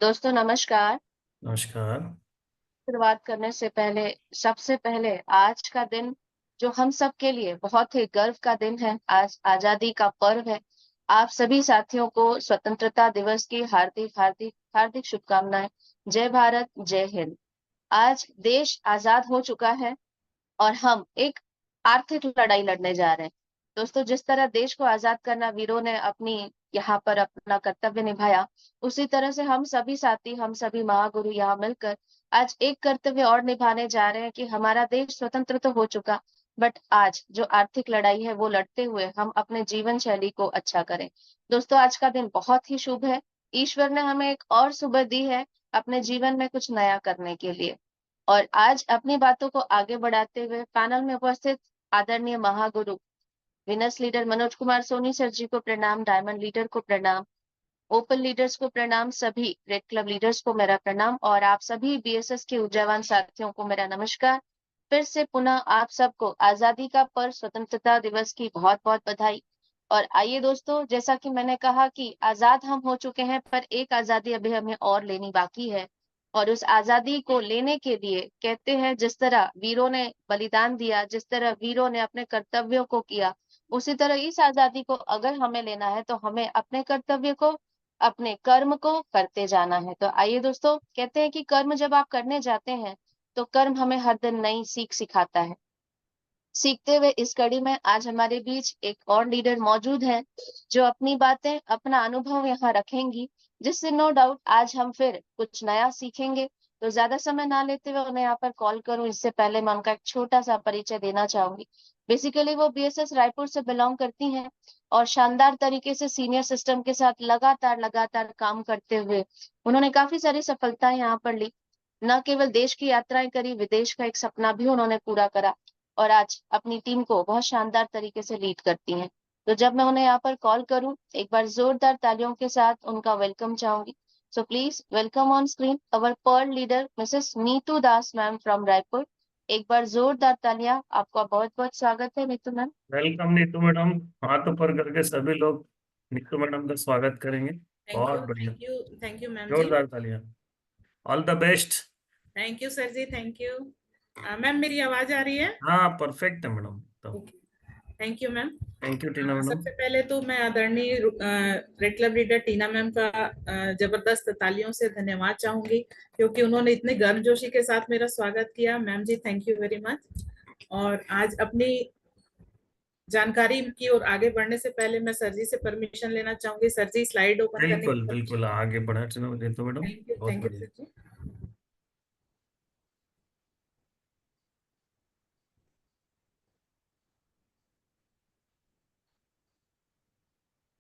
दोस्तों नमस्कार। नमस्कार। शुरुआत करने से पहले सबसे पहले आज का दिन जो हम सब के लिए बहुत ही गर्व का दिन है, आज आजादी का पर्व है। आप सभी साथियों को स्वतंत्रता दिवस की हार्दिक हार्दिक हार्दिक शुभकामनाएं। जय भारत, जय हिंद। आज देश आजाद हो चुका है और हम एक आर्थिक लड़ाई लड़ने जा रहे हैं। दोस्तों, जिस तरह देश को आजाद करना वीरों ने अपनी यहाँ पर अपना कर्तव्य निभाया, उसी तरह से हम सभी साथी, हम सभी महागुरु यहाँ मिलकर आज एक कर्तव्य और निभाने जा रहे हैं कि हमारा देश स्वतंत्र तो हो चुका, बट आज जो आर्थिक लड़ाई है वो लड़ते हुए हम अपने जीवन शैली को अच्छा करें। दोस्तों, आज का दिन बहुत ही शुभ है। ईश्वर ने हमें एक और सुबह दी है अपने जीवन में कुछ नया करने के लिए। और आज अपनी बातों को आगे बढ़ाते हुए पैनल में उपस्थित आदरणीय महागुरु Venus leader Manoj Kumar Soni sir ji को प्रणाम, डायमंड लीडर को प्रणाम, ओपन लीडर्स को प्रणाम, सभी रेड क्लब लीडर्स को मेरा प्रणाम और आप सभी बीएसएस के ऊर्जावान साथियों को मेरा नमस्कार। फिर से पुनः आप सबको आजादी का पर्व स्वतंत्रता दिवस की बहुत बहुत बधाई। और आइए दोस्तों, जैसा कि मैंने कहा कि आजाद हम हो चुके हैं, पर एक आजादी अभी हमें और लेनी बाकी है। और उस आजादी को लेने के लिए कहते हैं, जिस तरह वीरों ने बलिदान दिया, जिस तरह वीरों ने अपने कर्तव्यों को किया, उसी तरह इस आजादी को अगर हमें लेना है तो हमें अपने कर्तव्य को, अपने कर्म को करते जाना है। तो आइए दोस्तों, कहते हैं कि कर्म जब आप करने जाते हैं तो कर्म हमें हर दिन नई सीख सिखाता है। सीखते हुए इस कड़ी में आज हमारे बीच एक और लीडर मौजूद है जो अपनी बातें, अपना अनुभव यहाँ रखेंगी, जिससे नो डाउट आज हम फिर कुछ नया सीखेंगे। तो ज्यादा समय ना लेते हुए उन्हें यहाँ पर कॉल करूं, इससे पहले मैं उनका एक छोटा सा परिचय देना चाहूंगी। बेसिकली वो बीएसएस रायपुर से बिलोंग करती हैं और शानदार तरीके से सीनियर सिस्टम के साथ लगातार लगातार काम करते हुए उन्होंने काफी सारी सफलताएं यहाँ पर ली। न केवल देश की यात्राएं करी, विदेश का एक सपना भी उन्होंने पूरा करा और आज अपनी टीम को बहुत शानदार तरीके से लीड करती हैं। तो जब मैं उन्हें यहाँ पर कॉल करूं, एक बार जोरदार तालियों के साथ उनका वेलकम चाहूंगी। So please welcome on screen our pearl leader Mrs Neetu Das ma'am from Raipur. एक बार जोरदार तालियां, आपका बहुत बहुत स्वागत है Neetu ma'am. Welcome Neetu madam. हाथ ऊपर करके सभी लोग नीतू मैडम का स्वागत करेंगे। थैंक बहुत यू, बढ़िया। Thank you, thank you ma'am ji. जोरदार तालियां। All the best. Thank you sir ji, thank you. Ma'am मेरी आवाज आ रही है? हाँ, परफेक्ट है मैडम। तो thank you ma'am. Thank you Tina madam. सबसे पहले तो मैं आदरणीय रेड क्लब लीडर टीना मैम का जबरदस्त तालियों से धन्यवाद चाहूंगी, क्योंकि उन्होंने इतने गर्मजोशी के साथ मेरा स्वागत किया। Ma'am ji thank you very much. और आज अपनी जानकारी की ओर आगे बढ़ने से पहले मैं सर जी से परमिशन लेना चाहूंगी। सर जी स्लाइड ओपन करने बिल्कुल की परमिशन। बिल्कुल, आगे बढ़ा नीतू मैडम। बहुत थैंक यू बढ़िया। Sir ji.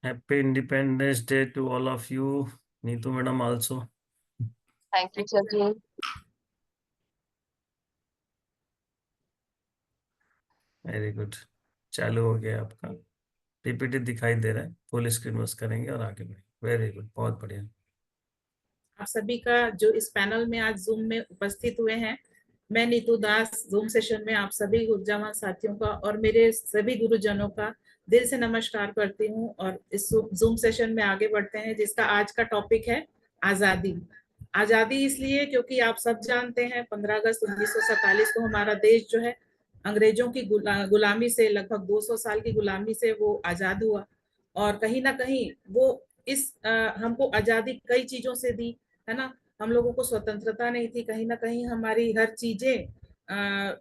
Happy independence day to all of you, Neetu madam also. Thank you sir ji. Very good. चालू हो गया आपका। पीपीटी दिखाई दे रहा है, फुल स्क्रीन बस करेंगे और आगे बढ़ेंगे। वेरी गुड, बहुत बढ़िया। आप सभी का जो इस पैनल में आज जूम में उपस्थित हुए हैं, मैं नीतू दास जूम सेशन में आप सभी ऊर्जावान साथियों का और मेरे सभी गुरुजनों का दिल से नमस्कार करती हूँ। और इस जूम सेशन में आगे बढ़ते हैं, जिसका आज का टॉपिक है आजादी। आजादी इसलिए क्योंकि आप सब जानते हैं 15 अगस्त 1947 को हमारा देश जो है अंग्रेजों की गुलामी से, लगभग 200 साल की गुलामी से वो आजाद हुआ। और कहीं ना कहीं वो इस हमको आजादी कई चीजों से दी, है ना। हम लोगों को स्वतंत्रता नहीं थी, कहीं ना कहीं हमारी हर चीजें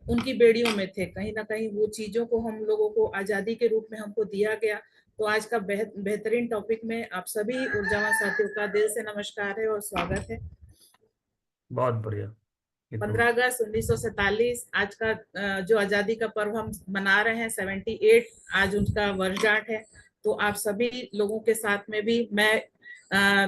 उनकी बेड़ियों में थे, कहीं ना कहीं वो चीजों को हम लोगों को आजादी के रूप में हमको दिया गया। तो आज का बेहतरीन टॉपिक में आप सभी ऊर्जावान साथियों का दिल से नमस्कार है और स्वागत है। बहुत बढ़िया। 15 अगस्त 1947 आज का जो आजादी का पर्व हम मना रहे हैं, 78 आज उनका वर्षगांठ है। तो आप सभी लोगों के साथ में भी मैं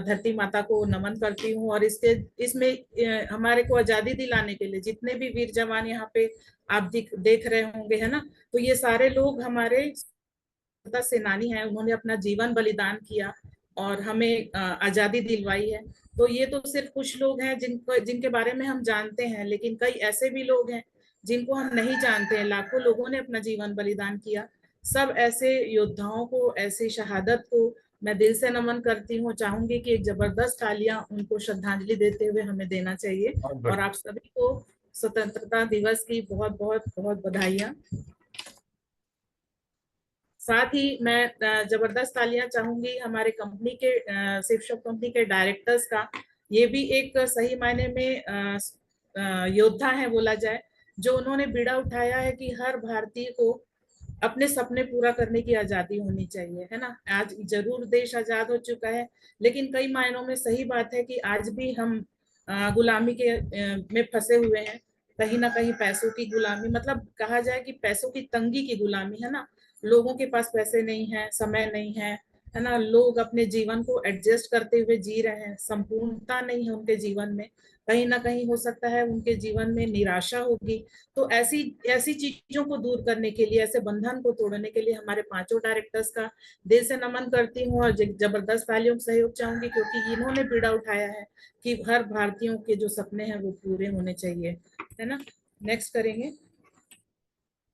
धरती माता को नमन करती हूँ। और इसमें हमारे को आजादी दिलाने के लिए जितने भी वीर जवान यहाँ पे आप देख रहे होंगे, है ना, तो ये सारे लोग हमारे स्वतंत्रता सेनानी हैं। उन्होंने अपना जीवन बलिदान किया और हमें आजादी दिलवाई है। तो ये तो सिर्फ कुछ लोग हैं जिनके बारे में हम जानते हैं, लेकिन कई ऐसे भी लोग हैं जिनको हम नहीं जानते हैं। लाखों लोगों ने अपना जीवन बलिदान किया। सब ऐसे योद्धाओं को, ऐसी शहादत को मैं दिल से नमन करती हूँ। चाहूंगी कि एक जबरदस्त तालियां उनको श्रद्धांजलि देते हुए हमें देना चाहिए। बहुत और बढ़िया। आप सभी को स्वतंत्रता दिवस की बहुत बहुत बहुत बधाइयां। साथ ही मैं जबरदस्त तालियां चाहूंगी हमारे कंपनी के शिव शक्ति कंपनी के डायरेक्टर्स का। ये भी एक सही मायने में योद्धा है बोला जाए, जो उन्होंने बीड़ा उठाया है कि हर भारतीय को अपने सपने पूरा करने की आजादी होनी चाहिए, है ना। आज जरूर देश आजाद हो चुका है, लेकिन कई मायनों में सही बात है कि आज भी हम गुलामी के में फंसे हुए हैं। कहीं ना कहीं पैसों की गुलामी, मतलब कहा जाए कि पैसों की तंगी की गुलामी, है ना। लोगों के पास पैसे नहीं है, समय नहीं है ना। लोग अपने जीवन को एडजस्ट करते हुए जी रहे हैं, संपूर्णता नहीं है उनके जीवन में। कहीं ना कहीं हो सकता है उनके जीवन में निराशा होगी। तो ऐसी ऐसी चीजों को दूर करने के लिए, ऐसे बंधन को तोड़ने के लिए हमारे पांचों डायरेक्टर्स का दिल से नमन करती हूँ और जबरदस्त तालियों का सहयोग चाहूंगी, क्योंकि इन्होंने बीड़ा उठाया है कि हर भारतीयों के जो सपने हैं वो पूरे होने चाहिए, है ना। नेक्स्ट करेंगे।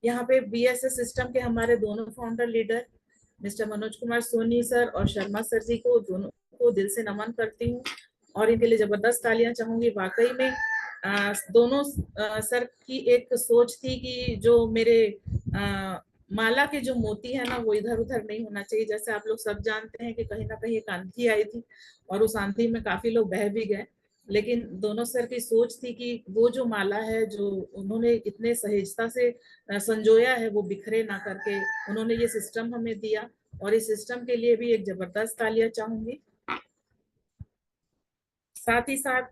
यहाँ पे बीएसएस सिस्टम के हमारे दोनों founder leader mister Manoj Kumar Soni sir और शर्मा सर जी को, दोनों को दिल से नमन करती हूँ और इनके लिए जबरदस्त तालियां चाहूंगी। वाकई में दोनों सर की एक सोच थी कि जो मेरे माला के जो मोती है ना, वो इधर उधर नहीं होना चाहिए। जैसे आप लोग सब जानते हैं कि कहीं ना कहीं एक आंधी आई थी और उस आंधी में काफी लोग बह भी गए, लेकिन दोनों सर की सोच थी कि वो जो माला है जो उन्होंने इतने सहेजता से संजोया है, वो बिखरे ना करके उन्होंने ये सिस्टम हमें दिया। और इस सिस्टम के लिए भी एक जबरदस्त तालियां चाहूंगी। साथ ही साथ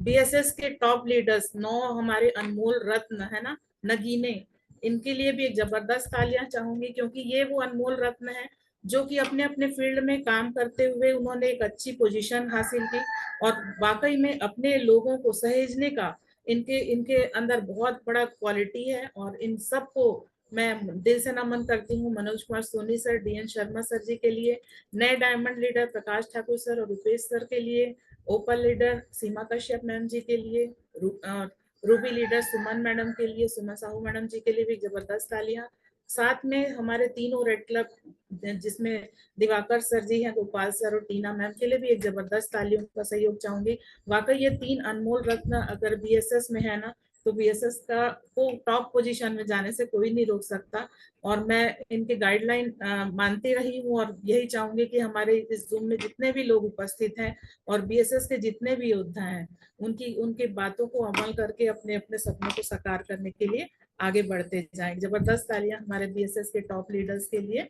बीएसएस के टॉप लीडर्स, 9 हमारे अनमोल रत्न है ना, नगीने, इनके लिए भी एक जबरदस्त तालियां चाहूंगी, क्योंकि ये वो अनमोल रत्न है जो कि अपने अपने फील्ड में काम करते हुए उन्होंने एक अच्छी पोजीशन हासिल की और वाकई में अपने लोगों को सहेजने का इनके इनके अंदर बहुत बड़ा क्वालिटी है। और इन सबको मैं दिल से नमन करती हूँ। Manoj Kumar Soni sir, DN Sharma sir ji के लिए, नए diamond leader Prakash Thakur sir और रुपेश सर के लिए, opal leader Seema Kashyap ma'am ji के लिए, रूबी लीडर सुमन मैडम के लिए, सुमन साहू मैडम जी के लिए भी जबरदस्त तालियां। साथ में हमारे तीनों रेड क्लब जिसमें दिवाकर सर जी हैं, गोपाल सर और टीना मैम के लिए भी एक जबरदस्त तालियों का सहयोग चाहूंगी। वाकई ये 3 अनमोल रत्न अगर बीएसएस में है ना, तो बीएसएस का को टॉप पोजीशन में जाने से कोई नहीं रोक सकता। और मैं इनके गाइडलाइन मानती रही हूँ और यही चाहूंगी कि हमारे इस जूम में जितने भी लोग उपस्थित हैं और बीएसएस के जितने भी योद्धा हैं, उनकी उनके बातों को अमल करके अपने अपने सपनों को साकार करने के लिए आगे बढ़ते जाएं। जबरदस्त तालियां हमारे बीएसएस के टॉप लीडर्स के लिए।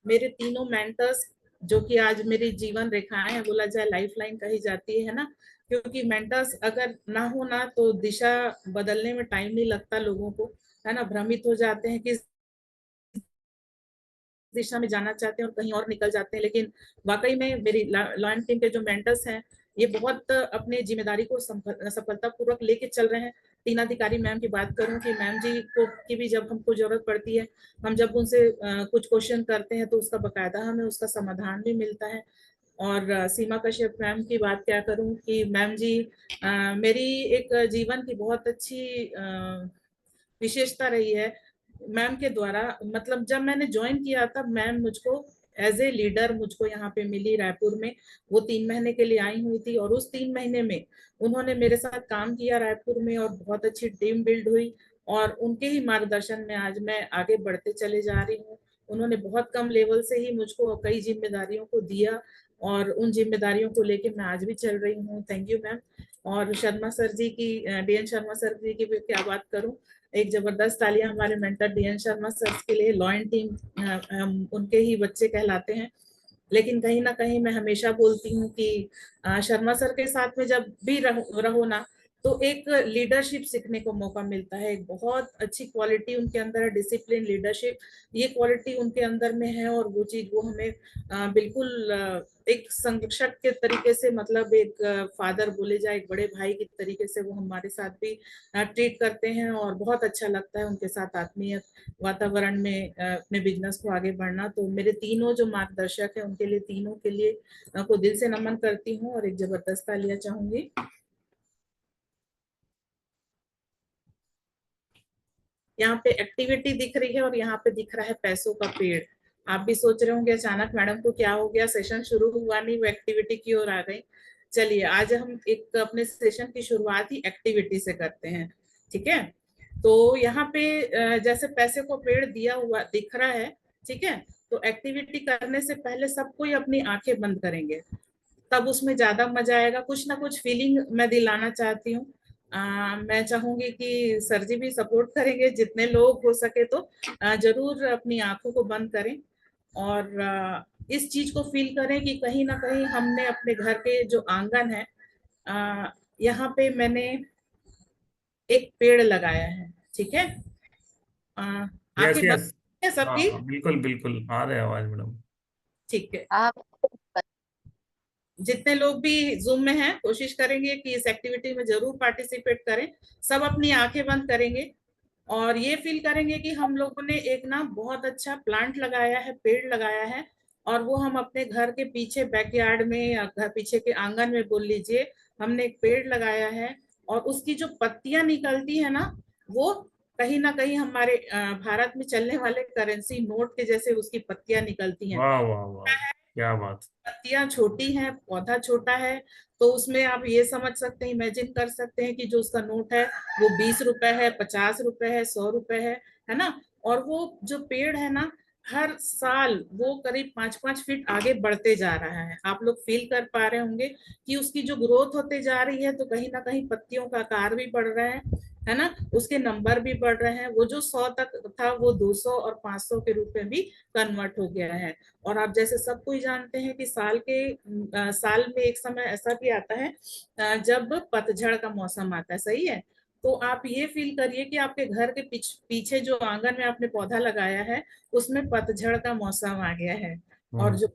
मेरे तीनों मेंटर्स जो कि आज मेरी जीवन रेखाएं हैं, बोला जाए लाइफ लाइन कही जाती है ना, क्योंकि मेंटर्स अगर ना हो ना तो दिशा बदलने में टाइम नहीं लगता लोगों को, है ना। भ्रमित हो जाते हैं कि दिशा में जाना चाहते हैं और कहीं और निकल जाते हैं। लेकिन वाकई में मेरी लॉयन टीम के जो मेंटर्स हैं, ये बहुत अपने जिम्मेदारी को सफलतापूर्वक लेके चल रहे हैं। टीना अधिकारी मैम की बात करूं कि मैम जी को की भी जब हमको जरूरत पड़ती है, हम जब उनसे कुछ क्वेश्चन करते हैं तो उसका बकायदा हमें उसका समाधान भी मिलता है। और सीमा कश्यप मैम की बात क्या करूं कि मैम जी मेरी एक जीवन की बहुत अच्छी विशेषता रही है मैम के द्वारा। मतलब जब मैंने ज्वाइन किया तब मैम मुझको एज ए लीडर मुझको यहाँ पे मिली रायपुर में। वो 3 महीने के लिए आई हुई थी और उस 3 महीने में उन्होंने मेरे साथ काम किया रायपुर में और बहुत अच्छी टीम बिल्ड हुई। और उनके ही मार्गदर्शन में आज मैं आगे बढ़ते चले जा रही हूँ। उन्होंने बहुत कम लेवल से ही मुझको कई जिम्मेदारियों को दिया और उन जिम्मेदारियों को लेके मैं आज भी चल रही हूँ। Thank you ma'am. और शर्मा सर जी की, डीएन शर्मा सर जी की भी क्या बात करूं। एक जबरदस्त तालियां हमारे मेंटर डीएन शर्मा सर के लिए। लॉयन टीम उनके ही बच्चे कहलाते हैं। लेकिन कहीं ना कहीं मैं हमेशा बोलती हूँ कि शर्मा सर के साथ में जब भी रहो ना, तो एक लीडरशिप सीखने को मौका मिलता है। एक बहुत अच्छी क्वालिटी उनके अंदर है, डिसिप्लिन, लीडरशिप, ये क्वालिटी उनके अंदर में है। और वो चीज वो हमें बिल्कुल एक संरक्षक के तरीके से, मतलब एक फादर बोले जाए, एक बड़े भाई की तरीके से वो हमारे साथ भी ट्रीट करते हैं। और बहुत अच्छा लगता है उनके साथ आत्मीय वातावरण में अपने बिजनेस को आगे बढ़ना। तो मेरे तीनों जो मार्गदर्शक है उनके लिए, तीनों के लिए को दिल से नमन करती हूँ और एक जबरदस्त तालियां चाहूंगी। यहाँ पे एक्टिविटी दिख रही है और यहाँ पे दिख रहा है पैसों का पेड़। आप भी सोच रहे होंगे अचानक मैडम को क्या हो गया, सेशन शुरू हुआ नहीं, वो एक्टिविटी की ओर आ गई। चलिए आज हम एक अपने सेशन की शुरुआत ही एक्टिविटी से करते हैं, ठीक है। तो यहाँ पे जैसे पैसे को पेड़ दिया हुआ दिख रहा है, ठीक है। तो एक्टिविटी करने से पहले सब कोई अपनी आंखें बंद करेंगे, तब उसमें ज्यादा मजा आएगा। कुछ ना कुछ फीलिंग मैं दिलाना चाहती हूँ। मैं चाहूंगी कि सर जी भी सपोर्ट करेंगे, जितने लोग हो सके तो जरूर अपनी आंखों को बंद करें और इस चीज को फील करें कि कहीं ना कहीं हमने अपने घर के जो आंगन है, यहाँ पे मैंने एक पेड़ लगाया है, ठीक है। यस आंखें यस। बंद है हाँ सबकी, हाँ, बिल्कुल बिल्कुल आ रहे हैं आवाज मैडम। ठीक है। आप जितने लोग भी जूम में हैं कोशिश करेंगे कि इस एक्टिविटी में जरूर पार्टिसिपेट करें। सब अपनी आंखें बंद करेंगे और ये फील करेंगे कि हम लोगों ने एक ना बहुत अच्छा प्लांट लगाया है, पेड़ लगाया है, और वो हम अपने घर के पीछे बैकयार्ड में या घर पीछे के आंगन में बोल लीजिए, हमने एक पेड़ लगाया है। और उसकी जो पत्तियां निकलती है ना, वो कहीं ना कहीं हमारे भारत में चलने वाले करेंसी नोट के जैसे उसकी पत्तियां निकलती हैं। वाह वाह वाह, क्या बात। पत्तियां छोटी हैं, पौधा छोटा है, तो उसमें आप ये समझ सकते हैं, इमेजिन कर सकते हैं कि जो उसका नोट है वो 20 रुपए है, 50 रुपए है, 100 रुपए है ना। और वो जो पेड़ है ना, हर साल वो करीब 5-5 फीट आगे बढ़ते जा रहा है। आप लोग फील कर पा रहे होंगे कि उसकी जो ग्रोथ होते जा रही है, तो कहीं ना कहीं पत्तियों का आकार भी बढ़ रहा है ना, उसके नंबर भी बढ़ रहे हैं। वो जो 100 तक था वो 200 और 500 के रूप में भी कन्वर्ट हो गया है। और आप जैसे सब कोई जानते हैं कि साल में एक समय ऐसा भी आता है जब पतझड़ का मौसम आता है, सही है। तो आप ये फील करिए कि आपके घर के पीछे जो आंगन में आपने पौधा लगाया है, उसमें पतझड़ का मौसम आ गया है। और हम्म। जो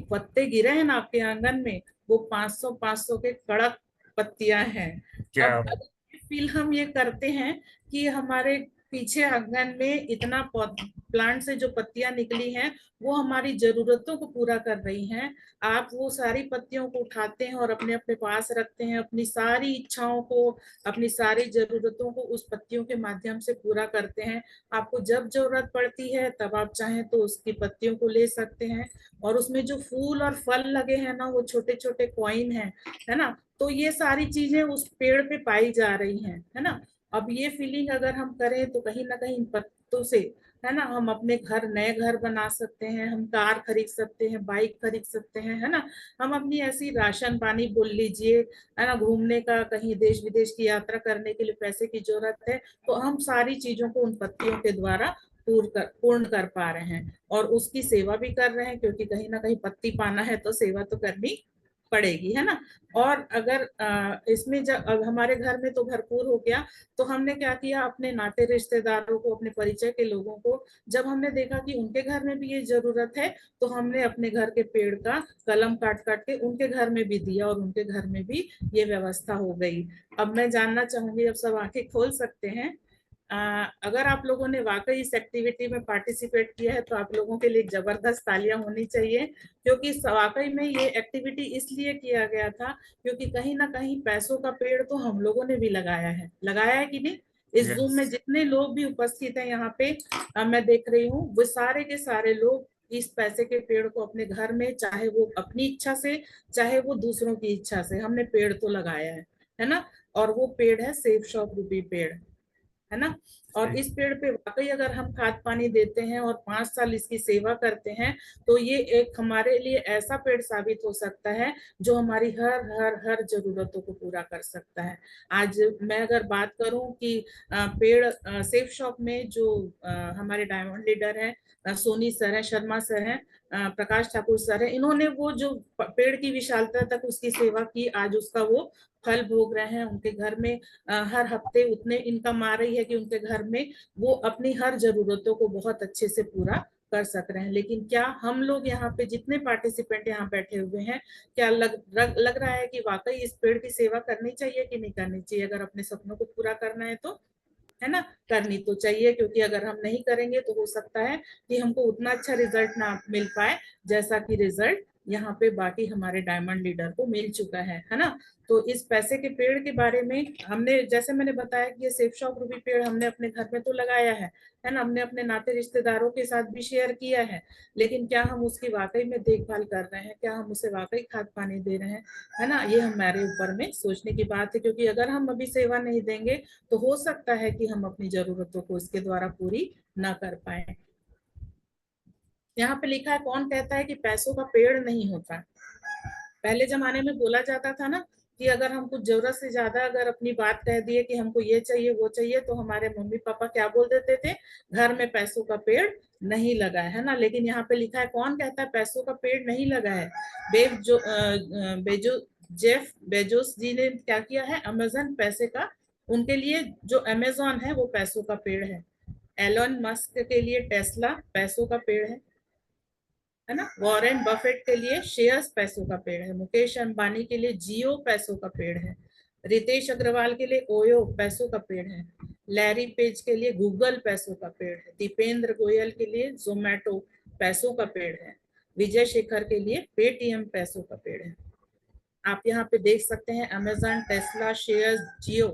पत्ते गिरे हैं ना आपके आंगन में, वो 500-500 के कड़क पत्तियां हैं। क्या। अब फील हम ये करते हैं कि हमारे पीछे आंगन में इतना प्लांट से जो पत्तियां निकली हैं, वो हमारी जरूरतों को पूरा कर रही हैं। आप वो सारी पत्तियों को उठाते हैं और अपने अपने पास रखते हैं, अपनी सारी इच्छाओं को, अपनी सारी जरूरतों को उस पत्तियों के माध्यम से पूरा करते हैं। आपको जब जरूरत पड़ती है तब आप चाहें तो उसकी पत्तियों को ले सकते हैं। और उसमें जो फूल और फल लगे हैं ना, वो छोटे छोटे कॉइन है ना। तो ये सारी चीजें उस पेड़ पे पाई जा रही हैं, है ना। अब ये फीलिंग अगर हम करें तो कहीं ना कहीं इन पत्तों से, है ना, हम अपने घर, नए घर बना सकते हैं, हम कार खरीद सकते हैं, बाइक खरीद सकते हैं, है ना। हम अपनी ऐसी राशन पानी बोल लीजिए, है ना, घूमने का, कहीं देश विदेश की यात्रा करने के लिए पैसे की जरूरत है, तो हम सारी चीजों को उन पत्तियों के द्वारा पूर्ण कर पा रहे हैं और उसकी सेवा भी कर रहे हैं, क्योंकि कहीं ना कहीं पत्ती पाना है तो सेवा तो करनी पड़ेगी, है ना। और अगर इसमें जब अब हमारे घर में तो भरपूर हो गया, तो हमने क्या किया, अपने नाते रिश्तेदारों को, अपने परिचय के लोगों को, जब हमने देखा कि उनके घर में भी ये जरूरत है, तो हमने अपने घर के पेड़ का कलम काट काट के उनके घर में भी दिया और उनके घर में भी ये व्यवस्था हो गई। अब मैं जानना चाहूंगी, अब सब आंखें खोल सकते हैं। अगर आप लोगों ने वाकई इस एक्टिविटी में पार्टिसिपेट किया है तो आप लोगों के लिए जबरदस्त तालियां होनी चाहिए, क्योंकि वाकई में ये एक्टिविटी इसलिए किया गया था क्योंकि कहीं ना कहीं पैसों का पेड़ तो हम लोगों ने भी लगाया है कि नहीं। इस जूम यस। में जितने लोग भी उपस्थित हैं यहाँ पे, मैं देख रही हूँ, वो सारे के सारे लोग इस पैसे के पेड़ को अपने घर में, चाहे वो अपनी इच्छा से, चाहे वो दूसरों की इच्छा से, हमने पेड़ तो लगाया है ना। और वो पेड़ है सेव शॉप रूपी पेड़, है ना। और सही। इस पेड़ पे वाकई अगर हम खाद पानी देते हैं और 5 साल इसकी सेवा करते हैं, तो ये एक हमारे लिए ऐसा पेड़ साबित हो सकता है जो हमारी हर हर हर जरूरतों को पूरा कर सकता है। आज मैं अगर बात करूं कि पेड़ सेफ शॉप में जो हमारे डायमंड लीडर है, सोनी सर है, शर्मा सर है, प्रकाश ठाकुर सर है, इन्होंने वो जो पेड़ की विशालता तक उसकी सेवा की, आज उसका वो फल भोग रहे हैं। उनके घर में हर हफ्ते उतने इनकम आ रही है कि उनके घर में वो अपनी हर जरूरतों को बहुत अच्छे से पूरा कर सक रहे हैं। लेकिन क्या हम लोग यहाँ पे जितने पार्टिसिपेंट यहाँ बैठे हुए हैं, क्या लग रहा है कि वाकई इस पेड़ की सेवा करनी चाहिए कि नहीं करनी चाहिए? अगर अपने सपनों को पूरा करना है तो, है ना, करनी तो चाहिए, क्योंकि अगर हम नहीं करेंगे तो हो सकता है कि हमको उतना अच्छा रिजल्ट ना मिल पाए जैसा कि रिजल्ट यहाँ पे बाकी हमारे डायमंड लीडर को मिल चुका है ना। तो इस पैसे के पेड़ के बारे में हमने, जैसे मैंने बताया कि ये सेफ शॉप रूबी पेड़ हमने अपने घर में तो लगाया है ना, हमने अपने नाते रिश्तेदारों के साथ भी शेयर किया है, लेकिन क्या हम उसकी वाकई में देखभाल कर रहे हैं, क्या हम उसे वाकई खाद पानी दे रहे हैं, है ना। ये हमारे ऊपर में सोचने की बात है, क्योंकि अगर हम अभी सेवा नहीं देंगे तो हो सकता है कि हम अपनी जरूरतों को इसके द्वारा पूरी ना कर पाए। यहाँ पे लिखा है, कौन कहता है कि पैसों का पेड़ नहीं होता। पहले जमाने में बोला जाता था ना कि अगर हम कुछ जरूरत से ज्यादा अगर अपनी बात कह दिए कि हमको ये चाहिए वो चाहिए, तो हमारे मम्मी पापा क्या बोल देते थे, घर में पैसों का पेड़ नहीं लगा है ना। लेकिन यहाँ पे लिखा है, कौन कहता है पैसों का पेड़ नहीं लगा है। जेफ बेजोस जी ने क्या किया है, अमेजन पैसे का, उनके लिए जो अमेजोन है वो पैसों का पेड़ है। एलन मस्क के लिए टेस्ला पैसों का पेड़ है ना। वॉरेन बफेट के लिए शेयर्स पैसों का पेड़ है। मुकेश अंबानी के लिए जियो पैसों का पेड़ है। रितेश अग्रवाल के लिए ओयो पैसों का पेड़ है। लैरी पेज के लिए गूगल पैसों का पेड़ है। दीपेंद्र गोयल के लिए जोमैटो पैसों का पेड़ है। विजय शेखर के लिए पेटीएम पैसों का पेड़ है। आप यहाँ पे देख सकते हैं, अमेजन, टेस्ला, शेयर्स, जियो।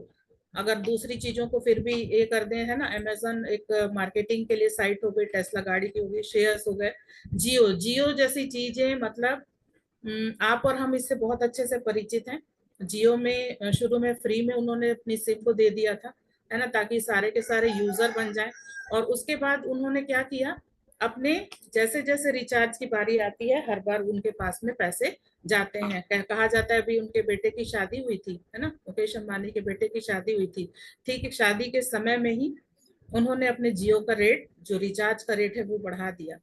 अगर दूसरी चीजों को फिर भी ये कर दें, है ना, अमेजन एक मार्केटिंग के लिए साइट हो गई, टेस्ला गाड़ी की हो गई, शेयर्स हो गए, जियो, जियो जैसी चीजें, मतलब आप और हम इससे बहुत अच्छे से परिचित हैं। जियो में शुरू में फ्री में उन्होंने अपनी सिम को दे दिया था, है ना, ताकि सारे के सारे यूजर बन जाएं। और उसके बाद उन्होंने क्या किया, अपने जैसे जैसे रिचार्ज की बारी आती है, हर बार उनके पास में पैसे जाते हैं। कहा जाता है, अभी उनके बेटे की शादी हुई थी, है ना, मुकेश अंबानी के बेटे की शादी हुई थी, ठीक शादी के समय में ही उन्होंने अपने जियो का रेट, जो रिचार्ज का रेट है, वो बढ़ा दिया।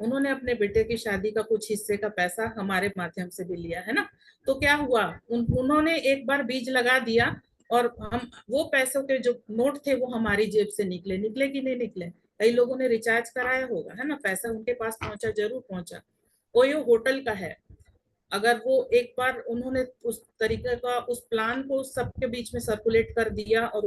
उन्होंने अपने बेटे की शादी का कुछ हिस्से का पैसा हमारे माध्यम से भी लिया, है ना। तो क्या हुआ, उन्होंने एक बार बीज लगा दिया, और हम वो पैसों के जो नोट थे वो हमारी जेब से निकले, निकले कि नहीं निकले। कई लोगों ने रिचार्ज कराया होगा, है ना, पैसा उनके पास पहुंचा, जरूर पहुंचा। ओयो होटल का है, अगर वो एक बार उन्होंने उस तरीके का उस प्लान को सबके बीच में सर्कुलेट कर दिया, और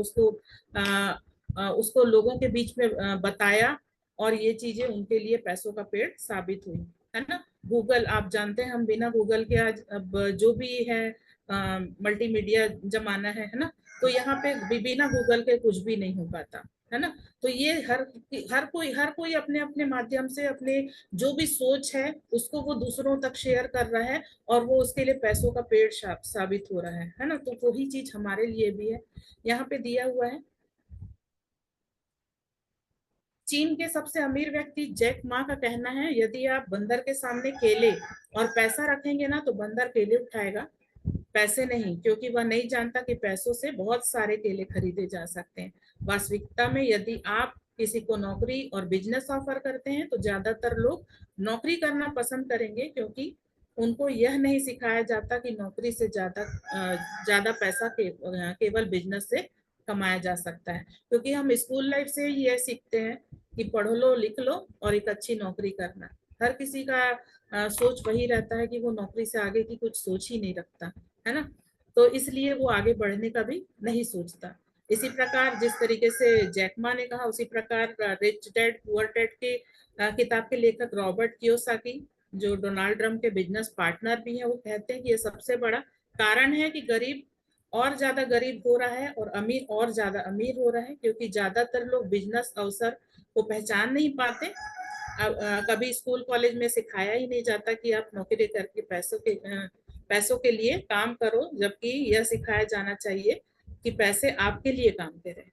उसको लोगों के बीच में बताया, और ये चीजें उनके लिए पैसों का पेड़ साबित हुई, है ना। गूगल, आप जानते हैं हम बिना गूगल के आज अब जो भी है मल्टीमीडिया जमाना है ना, तो यहाँ पे बिना गूगल के कुछ भी नहीं हो पाता, है ना। तो ये हर कोई अपने अपने माध्यम से अपने जो भी सोच है उसको वो दूसरों तक शेयर कर रहा है, और वो उसके लिए पैसों का पेड़ साबित हो रहा है ना। तो वही चीज हमारे लिए भी है। यहाँ पे दिया हुआ है, चीन के सबसे अमीर व्यक्ति जैक मा का कहना है, यदि आप बंदर के सामने केले और पैसा रखेंगे ना, तो बंदर केले उठाएगा, पैसे नहीं, क्योंकि वह नहीं जानता कि पैसों से बहुत सारे केले खरीदे जा सकते हैं। वास्तविकता में यदि आप किसी को नौकरी और बिजनेस ऑफर करते हैं, तो ज्यादातर लोग नौकरी करना पसंद करेंगे, क्योंकि उनको यह नहीं सिखाया जाता कि नौकरी से ज्यादा पैसा केवल बिजनेस से कमाया जा सकता है। क्योंकि हम स्कूल लाइफ से ही यह सीखते हैं कि पढ़ लो, लिख लो और एक अच्छी नौकरी करना। हर किसी का सोच वही रहता है कि वो नौकरी से आगे की कुछ सोच ही नहीं रखता, है ना। तो इसलिए वो आगे बढ़ने का भी नहीं सोचता। इसी प्रकार जिस तरीके से जैकमा ने कहा, उसी प्रकार रिच डैड पुअर डैड के किताब के लेखक रॉबर्ट कियोसाकी, जो डोनाल्ड ट्रम्प के बिजनेस पार्टनर भी हैं, वो कहते हैं कि ये सबसे बड़ा कारण है कि गरीब और ज्यादा गरीब हो रहा है और अमीर और ज्यादा अमीर हो रहा है, क्योंकि ज्यादातर लोग बिजनेस अवसर को पहचान नहीं पाते। कभी स्कूल कॉलेज में सिखाया ही नहीं जाता कि आप नौकरी करके पैसों के लिए काम करो, जबकि यह सिखाया जाना चाहिए कि पैसे आपके लिए काम करें।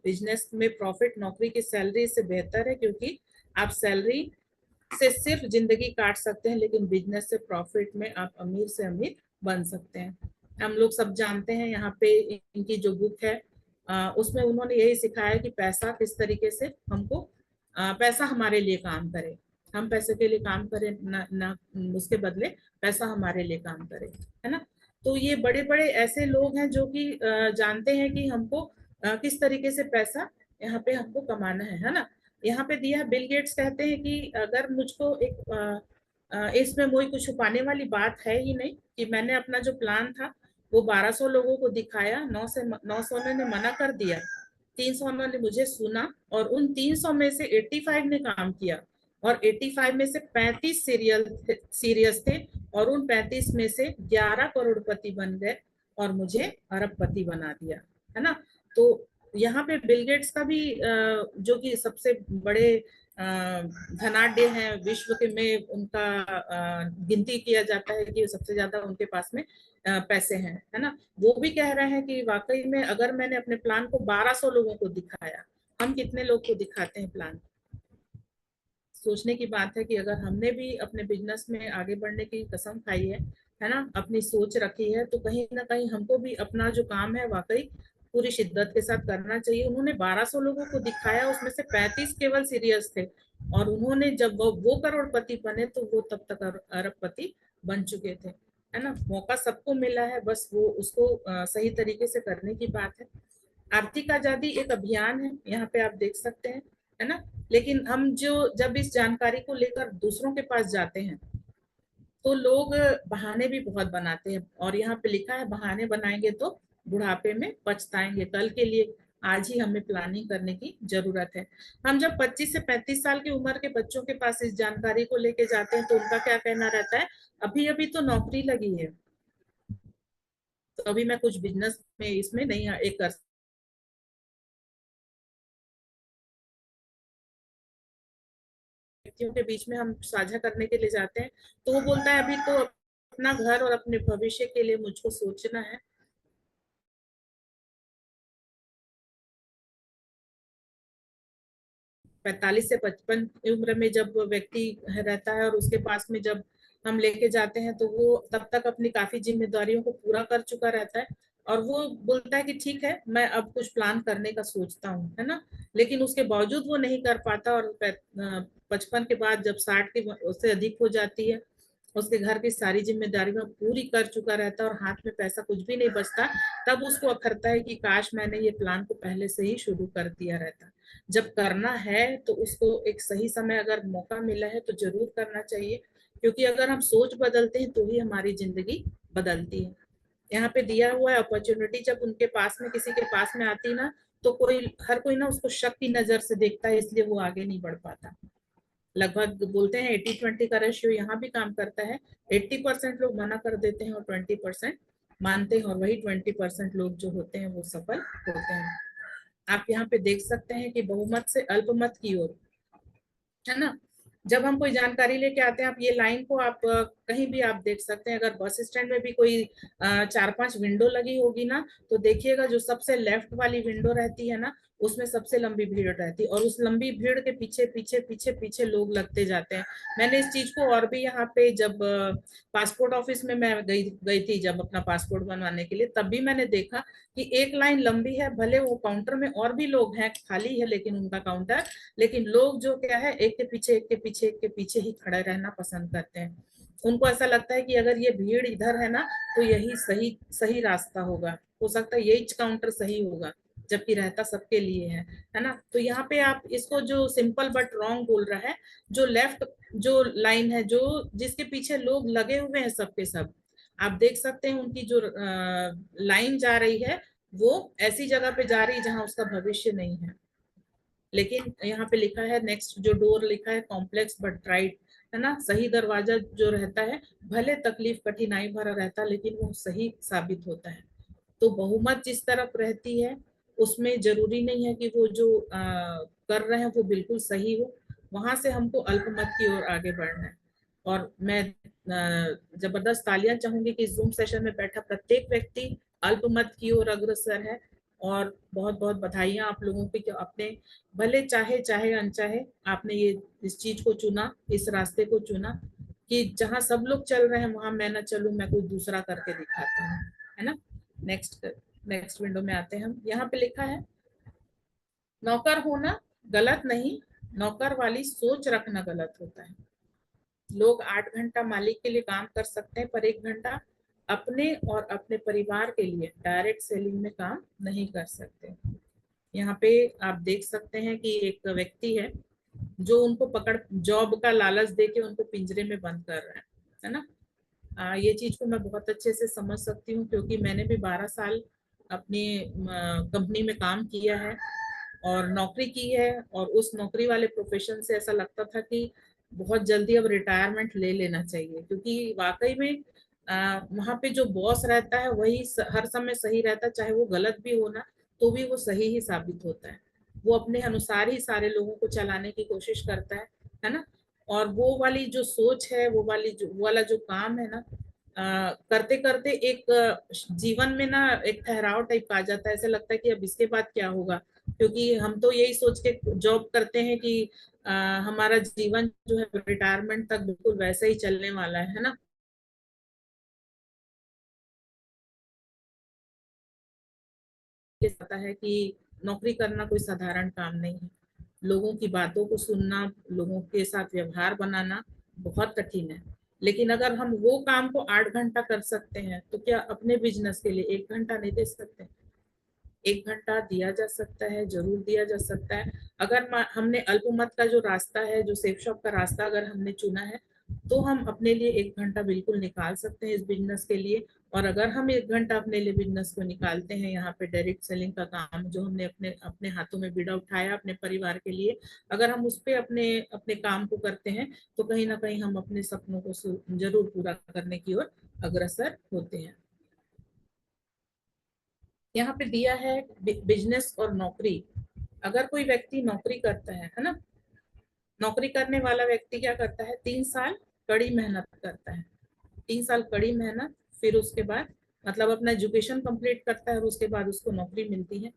बिजनेस में प्रॉफिट नौकरी की सैलरी से बेहतर है, क्योंकि आप सैलरी से सिर्फ जिंदगी काट सकते हैं, लेकिन बिजनेस से प्रॉफिट में आप अमीर से अमीर बन सकते हैं। हम लोग सब जानते हैं, यहाँ पे इनकी जो बुक है उसमें उन्होंने यही सिखाया कि पैसा किस तरीके से हमको पैसा हमारे लिए काम करे, हम पैसे के लिए काम करें ना उसके बदले पैसा हमारे लिए काम करे, है ना। तो ये बड़े बड़े ऐसे लोग हैं जो कि जानते हैं कि हमको किस तरीके से पैसा यहाँ पे हमको कमाना है ना। यहाँ पे दिया है, बिल गेट्स कहते हैं कि अगर मुझको इसमें कोई कुछ छुपाने वाली बात है ही नहीं, कि मैंने अपना जो प्लान था वो 1200 लोगों को दिखाया, 900 ने मना कर दिया, 300 ने मुझे सुना, और उन 300 में से 85 ने काम किया, और 85 में से 35 सीरियस थे और उन 35 में से 11 करोड़पति बन गए और मुझे अरबपति बना दिया, है ना। तो यहाँ पे बिल गेट्स का भी जो कि सबसे बड़े धनाढ्य हैं विश्व के में, उनका गिनती किया जाता है कि सबसे ज्यादा उनके पास में पैसे हैं, है ना। वो भी कह रहे हैं कि वाकई में अगर मैंने अपने प्लान को 1200 लोगों को दिखाया, हम कितने लोग को दिखाते हैं प्लान। सोचने की बात है कि अगर हमने भी अपने बिजनेस में आगे बढ़ने की कसम खाई है ना, अपनी सोच रखी है, तो कहीं ना कहीं हमको भी अपना जो काम है वाकई पूरी शिद्दत के साथ करना चाहिए। उन्होंने 1200 लोगों को दिखाया, उसमें से 35 केवल सीरियस थे और उन्होंने जब वो करोड़पति बने तो वो तब तक अरबपति बन चुके थे, है ना। मौका सबको मिला है, बस वो उसको सही तरीके से करने की बात है। आर्थिक आजादी एक अभियान है, यहाँ पे आप देख सकते हैं, है ना। लेकिन हम जब इस जानकारी को लेकर दूसरों के पास जाते हैं तो लोग बहाने भी बहुत बनाते हैं, और यहाँ पे लिखा है बहाने बनाएंगे तो बुढ़ापे में पछताएंगे। कल के लिए आज ही हमें प्लानिंग करने की जरूरत है। हम जब 25 से 35 साल की उम्र के बच्चों के पास इस जानकारी को लेके जाते हैं तो उनका क्या कहना रहता है, अभी अभी तो नौकरी लगी है, तो अभी मैं कुछ बिजनेस में इसमें नहीं एक कर व्यक्तियों के बीच में हम साझा करने के लिए जाते हैं तो वो बोलता है अभी तो अपना घर और अपने भविष्य के लिए मुझको सोचना है। 45 से 55 उम्र में जब व्यक्ति रहता है और उसके पास में जब हम लेके जाते हैं तो वो तब तक अपनी काफी जिम्मेदारियों को पूरा कर चुका रहता है और वो बोलता है कि ठीक है मैं अब कुछ प्लान करने का सोचता हूँ, है ना। लेकिन उसके बावजूद वो नहीं कर पाता और 55 के बाद जब 60 की उससे अधिक हो जाती है, उसके घर की सारी जिम्मेदारियां पूरी कर चुका रहता है और हाथ में पैसा कुछ भी नहीं बचता, तब उसको अखरता है कि काश मैंने ये प्लान को पहले से ही शुरू कर दिया रहता। जब करना है तो उसको एक सही समय अगर मौका मिला है तो जरूर करना चाहिए, क्योंकि अगर हम सोच बदलते हैं तो ही हमारी जिंदगी बदलती है। यहाँ पे दिया हुआ है अपॉर्चुनिटी जब उनके पास में किसी के पास में आती ना तो हर कोई ना उसको शक की नजर से देखता है, इसलिए वो आगे नहीं बढ़ पाता। लगभग बोलते हैं 80-20 का रेशियो यहाँ भी काम करता है। 80% लोग मना कर देते हैं और 20% मानते हैं, और वही 20% लोग जो होते हैं वो सफल होते हैं। आप यहाँ पे देख सकते हैं कि बहुमत से अल्पमत की ओर, है ना। जब हम कोई जानकारी लेके आते हैं, आप ये लाइन को आप कहीं भी आप देख सकते हैं। अगर बस स्टैंड में भी कोई 4-5 विंडो लगी होगी ना तो देखिएगा जो सबसे लेफ्ट वाली विंडो रहती है ना उसमें सबसे लंबी भीड़ रहती है और उस लंबी भीड़ के पीछे पीछे पीछे पीछे लोग लगते जाते हैं। मैंने इस चीज को और भी यहाँ पे जब पासपोर्ट ऑफिस में मैं गई थी जब अपना पासपोर्ट बनवाने के लिए, तब भी मैंने देखा कि एक लाइन लंबी है, भले वो काउंटर में और भी लोग हैं, खाली है लेकिन उनका काउंटर, लेकिन लोग जो क्या है एक के पीछे एक के पीछे एक के पीछे ही खड़े रहना पसंद करते हैं। उनको ऐसा लगता है कि अगर ये भीड़ इधर है ना तो यही सही सही रास्ता होगा, हो सकता है यही काउंटर सही होगा, जबकि रहता सबके लिए है ना। तो यहाँ पे आप इसको जो सिंपल बट रॉन्ग बोल रहा है, जो लेफ्ट जो लाइन है जो जिसके पीछे लोग लगे हुए हैं सबके सब, आप देख सकते हैं उनकी जो लाइन जा रही है वो ऐसी जगह पे जा रही है जहां उसका भविष्य नहीं है। लेकिन यहाँ पे लिखा है नेक्स्ट जो डोर लिखा है कॉम्प्लेक्स बट राइट, है ना। सही दरवाजा जो रहता है भले तकलीफ कठिनाई भरा रहता है लेकिन वो सही साबित होता है। तो बहुमत जिस तरफ रहती है उसमें जरूरी नहीं है कि वो जो कर रहे हैं वो बिल्कुल सही हो, वहां से हमको अल्पमत की ओर आगे बढ़ना है। और मैं जबरदस्त तालियां चाहूंगी कि जूम सेशन में बैठा प्रत्येक व्यक्ति अल्पमत की ओर अग्रसर है। और बहुत बहुत बधाइयां आप लोगों की कि आपने भले चाहे चाहे अनचाहे आपने ये इस चीज को चुना, इस रास्ते को चुना कि जहां सब लोग चल रहे हैं वहां मैं ना चलूं, मैं कोई दूसरा करके दिखाता हूँ, है ना। नेक्स्ट नेक्स्ट विंडो में आते हैं हम। यहाँ पे लिखा है नौकर होना गलत नहीं, नौकर वाली सोच रखना गलत होता है। लोग 8 घंटा मालिक के लिए काम कर सकते हैं पर 1 घंटा अपने और अपने परिवार के लिए डायरेक्ट सेलिंग में काम नहीं कर सकते। यहाँ पे आप देख सकते हैं कि एक व्यक्ति है जो उनको पकड़ जॉब का लालच देके उनको पिंजरे में बंद कर रहा है ना। ये चीज को मैं बहुत अच्छे से समझ सकती हूँ क्योंकि मैंने भी 12 साल अपनी कंपनी में काम किया है और नौकरी की है, और उस नौकरी वाले प्रोफेशन से ऐसा लगता था कि बहुत जल्दी अब रिटायरमेंट ले लेना चाहिए, क्योंकि वाकई में वहां पे जो बॉस रहता है वही हर समय सही रहता है, चाहे वो गलत भी हो ना तो भी वो सही ही साबित होता है। वो अपने अनुसार ही सारे लोगों को चलाने की कोशिश करता है ना। और वो वाली जो सोच है, वो वाला जो काम है ना, करते करते एक जीवन में ना एक ठहराव टाइप आ जाता है। ऐसा लगता है कि अब इसके बाद क्या होगा, क्योंकि हम तो यही सोच के जॉब करते हैं कि हमारा जीवन जो है रिटायरमेंट तक बिल्कुल वैसे ही चलने वाला है ना। ये पता है कि नौकरी करना कोई साधारण काम नहीं है। लोगों की बातों को सुनना, लोगों के साथ व्यवहार बनाना बहुत कठिन है। लेकिन अगर हम वो काम को 8 घंटा कर सकते हैं तो क्या अपने बिजनेस के लिए 1 घंटा नहीं दे सकते? 1 घंटा दिया जा सकता है, जरूर दिया जा सकता है। अगर हमने अल्पमत का जो रास्ता है, जो सेफ शॉप का रास्ता अगर हमने चुना है, तो हम अपने लिए 1 घंटा बिल्कुल निकाल सकते हैं इस बिजनेस के लिए। और अगर हम 1 घंटा अपने लिए बिजनेस को निकालते हैं, यहाँ पे डायरेक्ट सेलिंग का काम जो हमने अपने अपने हाथों में बीड़ा उठाया अपने परिवार के लिए, अगर हम उस पे अपने अपने काम को करते हैं, तो कहीं ना कहीं हम अपने सपनों को जरूर पूरा करने की ओर अग्रसर होते हैं। यहाँ पे दिया है बिजनेस और नौकरी। अगर कोई व्यक्ति नौकरी करता है ना, नौकरी करने वाला व्यक्ति क्या करता है, 3 साल कड़ी मेहनत करता है। 3 साल कड़ी मेहनत, फिर उसके बाद मतलब अपना एजुकेशन कंप्लीट करता है और उसके बाद उसको नौकरी मिलती है।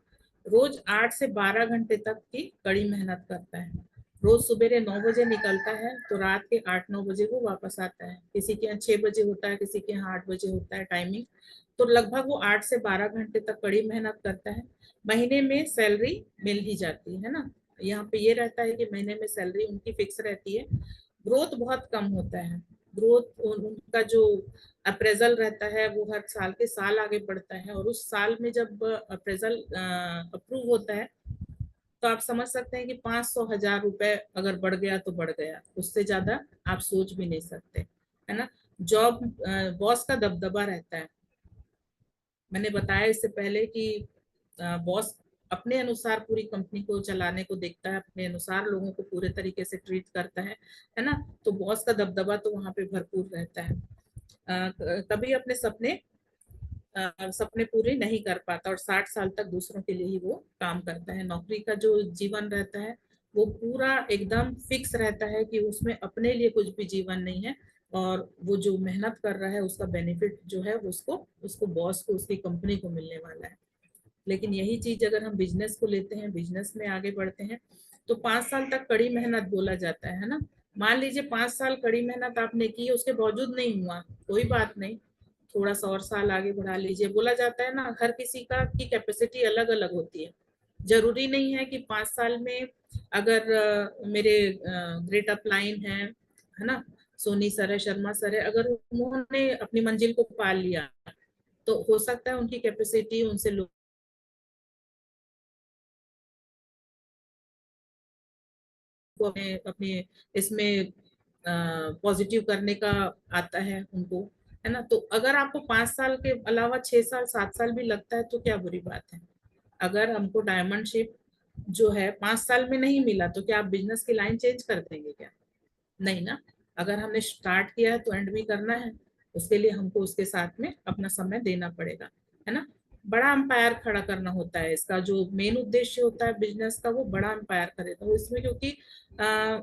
रोज 8 से 12 घंटे तक की कड़ी मेहनत करता है। रोज सवेरे 9 बजे निकलता है तो रात के 8-9 बजे वो वापस आता है। किसी के यहाँ 6 बजे होता है, किसी के यहाँ 8 बजे होता है टाइमिंग। तो लगभग वो 8 से 12 घंटे तक कड़ी मेहनत करता है। महीने में सैलरी मिल ही जाती है ना। यहाँ पे ये रहता है कि महीने में सैलरी उनकी फिक्स रहती है। ग्रोथ बहुत कम होता है। ग्रोथ उनका जो अप्रेजल रहता है वो हर साल के साल आगे बढ़ता है, और उस साल में जब अप्रेजल अप्रूव होता है तो आप समझ सकते हैं कि 500,000 रुपए अगर बढ़ गया तो बढ़ गया, उससे ज्यादा आप सोच भी नहीं सकते, है ना। जॉब बॉस का दबदबा रहता है। मैंने बताया इससे पहले कि बॉस अपने अनुसार पूरी कंपनी को चलाने को देखता है, अपने अनुसार लोगों को पूरे तरीके से ट्रीट करता है ना। तो बॉस का दबदबा तो वहां पे भरपूर रहता है। कभी अपने सपने पूरे नहीं कर पाता और 60 साल तक दूसरों के लिए ही वो काम करता है। नौकरी का जो जीवन रहता है वो पूरा एकदम फिक्स रहता है कि उसमें अपने लिए कुछ भी जीवन नहीं है, और वो जो मेहनत कर रहा है उसका बेनिफिट जो है उसको उसको बॉस को, उसकी कंपनी को मिलने वाला है। लेकिन यही चीज अगर हम बिजनेस को लेते हैं, बिजनेस में आगे बढ़ते हैं, तो 5 साल तक कड़ी मेहनत बोला जाता है ना। मान लीजिए 5 साल कड़ी मेहनत आपने की, उसके बावजूद नहीं हुआ, कोई बात नहीं, थोड़ा सा और साल आगे बढ़ा लीजिए। बोला जाता है ना, हर किसी का की कैपेसिटी अलग अलग होती है। जरूरी नहीं है कि 5 साल में अगर मेरे ग्रेट अपलाइन है ना, सोनी सर है, शर्मा सर है, अगर उन्होंने अपनी मंजिल को पा लिया तो हो सकता है उनकी कैपेसिटी उनसे को अपने अपने इसमें पॉजिटिव करने का आता है उनको, है ना। तो अगर आपको 5 साल के अलावा 6 साल 7 साल भी लगता है तो क्या बुरी बात है। अगर हमको डायमंड शिप जो है 5 साल में नहीं मिला तो क्या आप बिजनेस की लाइन चेंज कर देंगे क्या? नहीं ना। अगर हमने स्टार्ट किया है तो एंड भी करना है, उसके लिए हमको उसके साथ में अपना समय देना पड़ेगा, है ना। बड़ा अंपायर खड़ा करना होता है, इसका जो मेन उद्देश्य होता है बिजनेस का वो बड़ा अंपायर करे। तो इसमें क्योंकि आ,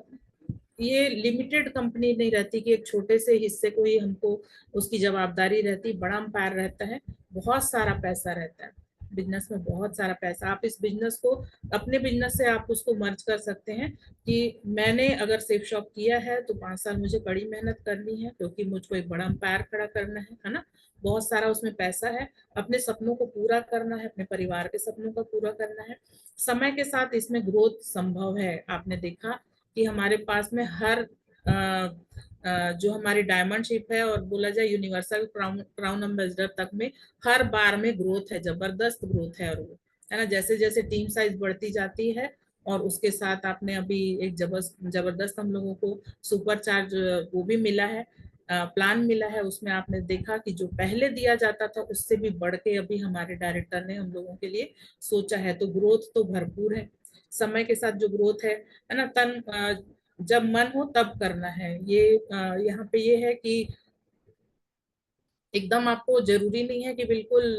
ये लिमिटेड कंपनी नहीं रहती कि एक छोटे से हिस्से को ही हमको उसकी जवाबदारी रहती, बड़ा अंपायर रहता है, बहुत सारा पैसा रहता है बिजनेस में, बहुत सारा पैसा। आप इस बिजनेस को अपने बिजनेस से आप उसको मर्ज कर सकते हैं कि मैंने अगर सेफ शॉप किया है तो 5 साल मुझे कड़ी मेहनत करनी है, क्योंकि मुझको एक बड़ा अंपायर खड़ा करना है ना। बहुत सारा उसमें पैसा है, अपने सपनों को पूरा करना है, अपने परिवार के सपनों को पूरा करना है। समय के साथ इसमें ग्रोथ संभव है। आपने देखा कि हमारे पास में हर जो हमारी डायमंड शिप है और बोला जाए यूनिवर्सल क्राउन एम्बेसडर तक में हर बार में ग्रोथ है, जबरदस्त ग्रोथ है। और वो है ना, जैसे जैसे टीम साइज बढ़ती जाती है और उसके साथ आपने अभी एक जबरदस्त हम लोगों को सुपर चार्ज वो भी मिला है, प्लान मिला है। उसमें आपने देखा कि जो पहले दिया जाता था उससे भी बढ़ के अभी हमारे डायरेक्टर ने हम लोगों के लिए सोचा है। तो ग्रोथ तो भरपूर है, समय के साथ जो ग्रोथ है ना। जब मन हो तब करना है। ये यहाँ पे ये है कि एकदम आपको जरूरी नहीं है कि बिल्कुल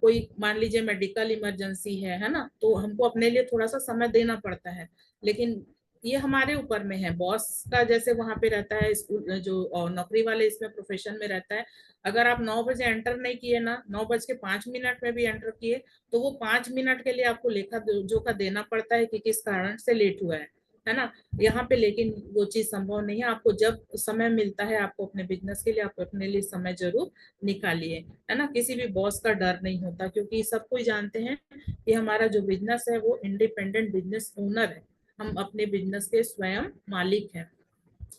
कोई मान लीजिए मेडिकल इमरजेंसी है ना, तो हमको अपने लिए थोड़ा सा समय देना पड़ता है। लेकिन ये हमारे ऊपर में है, बॉस का जैसे वहां पे रहता है, स्कूल जो नौकरी वाले इसमें प्रोफेशन में रहता है, अगर आप 9 बजे एंटर नहीं किए ना, 9:05 में भी एंटर किए, तो वो 5 मिनट के लिए आपको लेखा जोखा देना पड़ता है कि किस कारण से लेट हुआ है ना। यहाँ पे लेकिन वो चीज संभव नहीं है। आपको जब समय मिलता है, आपको अपने बिजनेस के लिए, आप अपने लिए समय जरूर निकालिए, है ना। किसी भी बॉस का डर नहीं होता, क्योंकि सब कोई जानते हैं कि हमारा जो बिजनेस है वो इंडिपेंडेंट बिजनेस ओनर है। हम अपने बिजनेस के स्वयं मालिक हैं,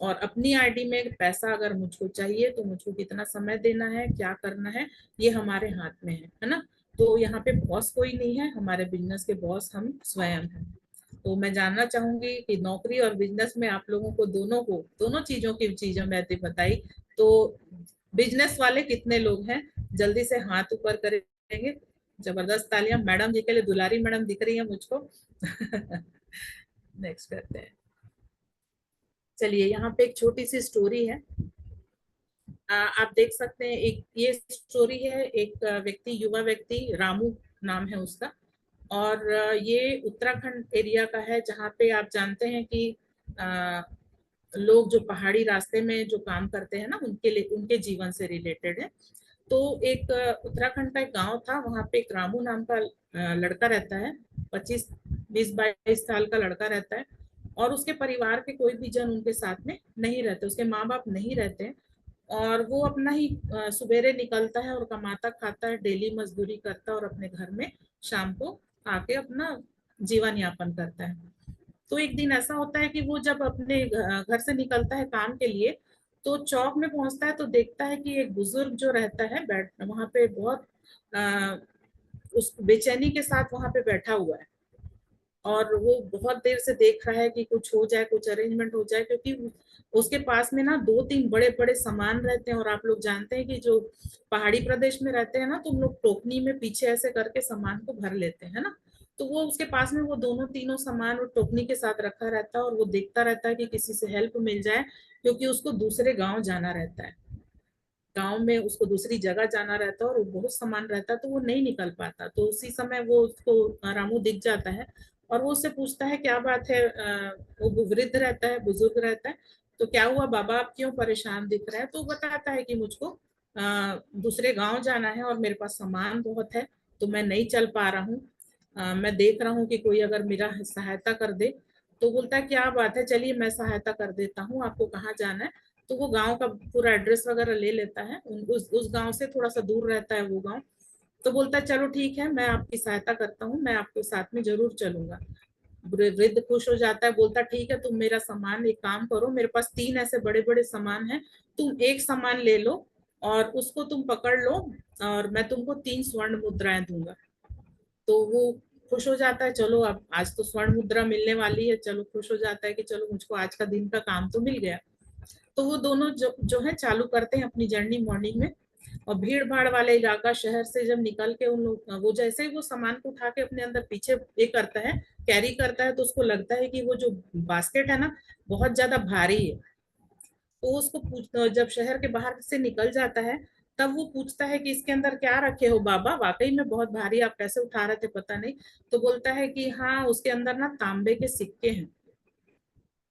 और अपनी आईडी में पैसा अगर मुझको चाहिए तो मुझको कितना समय देना है, क्या करना है, ये हमारे हाथ में है ना। तो यहाँ पे बॉस कोई नहीं है, हमारे बिजनेस के बॉस हम स्वयं हैं। तो मैं जानना चाहूंगी कि नौकरी और बिजनेस में आप लोगों को दोनों चीजों की चीजों में बताई, तो बिजनेस वाले कितने लोग हैं, जल्दी से हाथ ऊपर करेंगे। जबरदस्त तालियां मैडम जी के लिए, दुलारी मैडम दिख रही है मुझको। नेक्स्ट करते हैं। चलिए, यहाँ पे एक छोटी सी स्टोरी है। आप देख सकते हैं, एक ये स्टोरी है, एक व्यक्ति, युवा व्यक्ति, रामू नाम है उसका, और ये उत्तराखंड एरिया का है, जहाँ पे आप जानते हैं कि लोग जो पहाड़ी रास्ते में जो काम करते हैं ना, उनके लिए, उनके जीवन से रिलेटेड है। तो एक उत्तराखंड का एक गांव था, वहां पे एक रामू नाम का लड़का रहता है, 25-20-22 साल का लड़का रहता है, और उसके परिवार के कोई भी जन उनके साथ में नहीं रहते, उसके माँ बाप नहीं रहते हैं। और वो अपना ही सवेरे निकलता है और कमाता खाता है, डेली मजदूरी करता है, और अपने घर में शाम को आके अपना जीवन यापन करता है। तो एक दिन ऐसा होता है कि वो जब अपने घर से निकलता है काम के लिए, तो चौक में पहुंचता है, तो देखता है कि एक बुजुर्ग जो रहता है बैठ वहां पे, बहुत आ, उस बेचैनी के साथ वहां पे बैठा हुआ है, और वो बहुत देर से देख रहा है कि कुछ हो जाए, कुछ अरेंजमेंट हो जाए, क्योंकि उसके पास में ना 2-3 बड़े बड़े सामान रहते हैं। और आप लोग जानते हैं कि जो पहाड़ी प्रदेश में रहते हैं ना, तो हम लोग टोकनी में पीछे ऐसे करके सामान को भर लेते हैं ना। तो वो उसके पास में वो दोनों तीनों सामान वो टोकनी के साथ रखा रहता है, और वो देखता रहता है कि किसी से हेल्प मिल जाए, क्योंकि उसको दूसरे गांव जाना रहता है, गांव में उसको दूसरी जगह जाना रहता है, और वो बहुत सामान रहता है, तो वो नहीं निकल पाता। तो उसी समय वो उसको रामू दिख जाता है, और वो उससे पूछता है क्या बात है। वो वृद्ध रहता है, बुजुर्ग रहता है। तो क्या हुआ बाबा, आप क्यों परेशान दिख रहे हैं? तो वो बताता है कि मुझको दूसरे गांव जाना है, और मेरे पास सामान बहुत है, तो मैं नहीं चल पा रहा हूँ। मैं देख रहा हूँ कि कोई अगर मेरा सहायता कर दे। तो बोलता है क्या बात है, चलिए मैं सहायता कर देता हूँ, आपको कहाँ जाना है? तो वो गांव का पूरा एड्रेस वगैरह ले लेता है, उस गांव से थोड़ा सा दूर रहता है वो गांव। तो बोलता है चलो ठीक है, मैं आपकी सहायता करता हूँ, मैं आपके साथ में जरूर चलूंगा। वृद्ध खुश हो जाता है, बोलता ठीक है, तुम मेरा सामान, एक काम करो, मेरे पास 3 ऐसे बड़े बड़े सामान हैं, तुम एक सामान ले लो और उसको तुम पकड़ लो, और मैं तुमको 3 स्वर्ण मुद्राएं दूंगा। तो वो खुश हो जाता है, चलो अब आज तो स्वर्ण मुद्रा मिलने वाली है, चलो खुश हो जाता है कि चलो मुझको आज का दिन का काम तो मिल गया। तो वो दोनों जो जो है चालू करते हैं अपनी जर्नी मॉर्निंग में। और भीड़ भाड़ वाले इलाका, शहर से जब निकल के उन लोग, वो जैसे ही वो सामान को उठा के अपने अंदर पीछे ये करता है, कैरी करता है, तो उसको लगता है कि वो जो बास्केट है ना, बहुत ज्यादा भारी है। तो उसको पूछ, जब शहर के बाहर से निकल जाता है, तब वो पूछता है कि इसके अंदर क्या रखे हो बाबा, वाकई में बहुत भारी, आप कैसे उठा रहे थे पता नहीं। तो बोलता है कि हाँ, उसके अंदर ना तांबे के सिक्के हैं,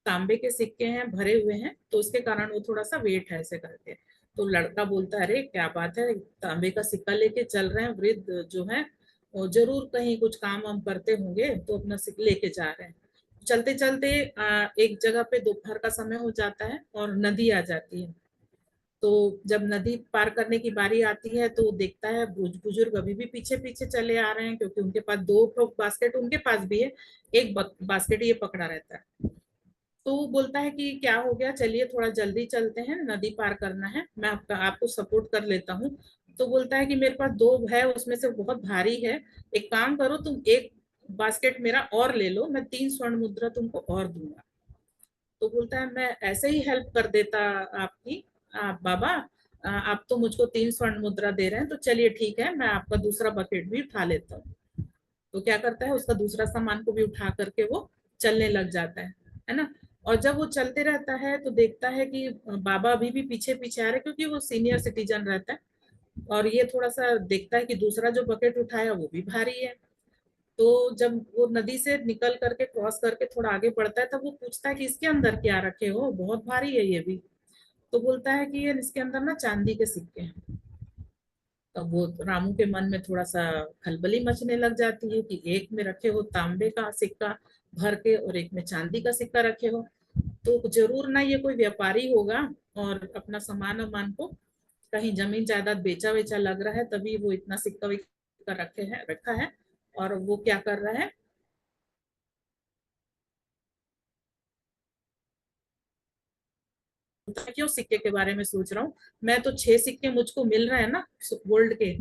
तांबे के सिक्के हैं, भरे हुए हैं, तो उसके कारण वो थोड़ा सा वेट है ऐसे करके। तो लड़का बोलता है अरे क्या बात है, तांबे का सिक्का लेके चल रहे हैं, वृद्ध जो है वो जरूर कहीं कुछ काम वाम करते होंगे, तो अपना सिक्का लेके जा रहे हैं। चलते चलते एक जगह पे दोपहर का समय हो जाता है और नदी आ जाती है। तो जब नदी पार करने की बारी आती है, तो देखता है बुजुर्ग अभी भी पीछे पीछे चले आ रहे हैं, क्योंकि उनके पास 2 बास्केट उनके पास भी है, एक बास्केट ये पकड़ा रहता है। तो वो बोलता है कि क्या हो गया, चलिए थोड़ा जल्दी चलते हैं, नदी पार करना है, मैं आपको सपोर्ट कर लेता हूँ। तो बोलता है कि मेरे पास 2 है, उसमें से बहुत भारी है, एक काम करो, तुम एक बास्केट मेरा और ले लो, मैं 3 स्वर्ण मुद्रा तुमको और दूंगा। तो बोलता है मैं ऐसे ही हेल्प कर देता आपकी, आप बाबा, आप तो मुझको 3 स्वर्ण मुद्रा दे रहे हैं, तो चलिए ठीक है, मैं आपका दूसरा बकेट भी उठा लेता हूँ। तो क्या करता है, उसका दूसरा सामान को भी उठा करके वो चलने लग जाता है। है ना। और जब वो चलते रहता है तो देखता है कि बाबा अभी भी पीछे पीछे आ रहे, क्योंकि वो सीनियर सिटीजन रहता है। और ये थोड़ा सा देखता है कि दूसरा जो बकेट उठाया वो भी भारी है। तो जब वो नदी से निकल करके क्रॉस करके थोड़ा आगे बढ़ता है, तब वो पूछता है कि इसके अंदर क्या रखे हो, बहुत भारी है ये भी। तो बोलता है कि ये इसके अंदर ना चांदी के सिक्के हैं। तब वो रामू के मन में थोड़ा सा खलबली मचने लग जाती है कि एक में रखे हो तांबे का सिक्का भर के और एक में चांदी का सिक्का रखे हो, तो जरूर ना ये कोई व्यापारी होगा और अपना सामान वामान को कहीं जमीन जायदाद बेचा वेचा लग रहा है, तभी वो इतना सिक्का विक्का रखा है। और वो क्या कर रहा है, क्यों सिक्के के बारे में सोच रहा हूँ, मैं तो 6 सिक्के मुझको मिल रहे हैं ना गोल्ड के,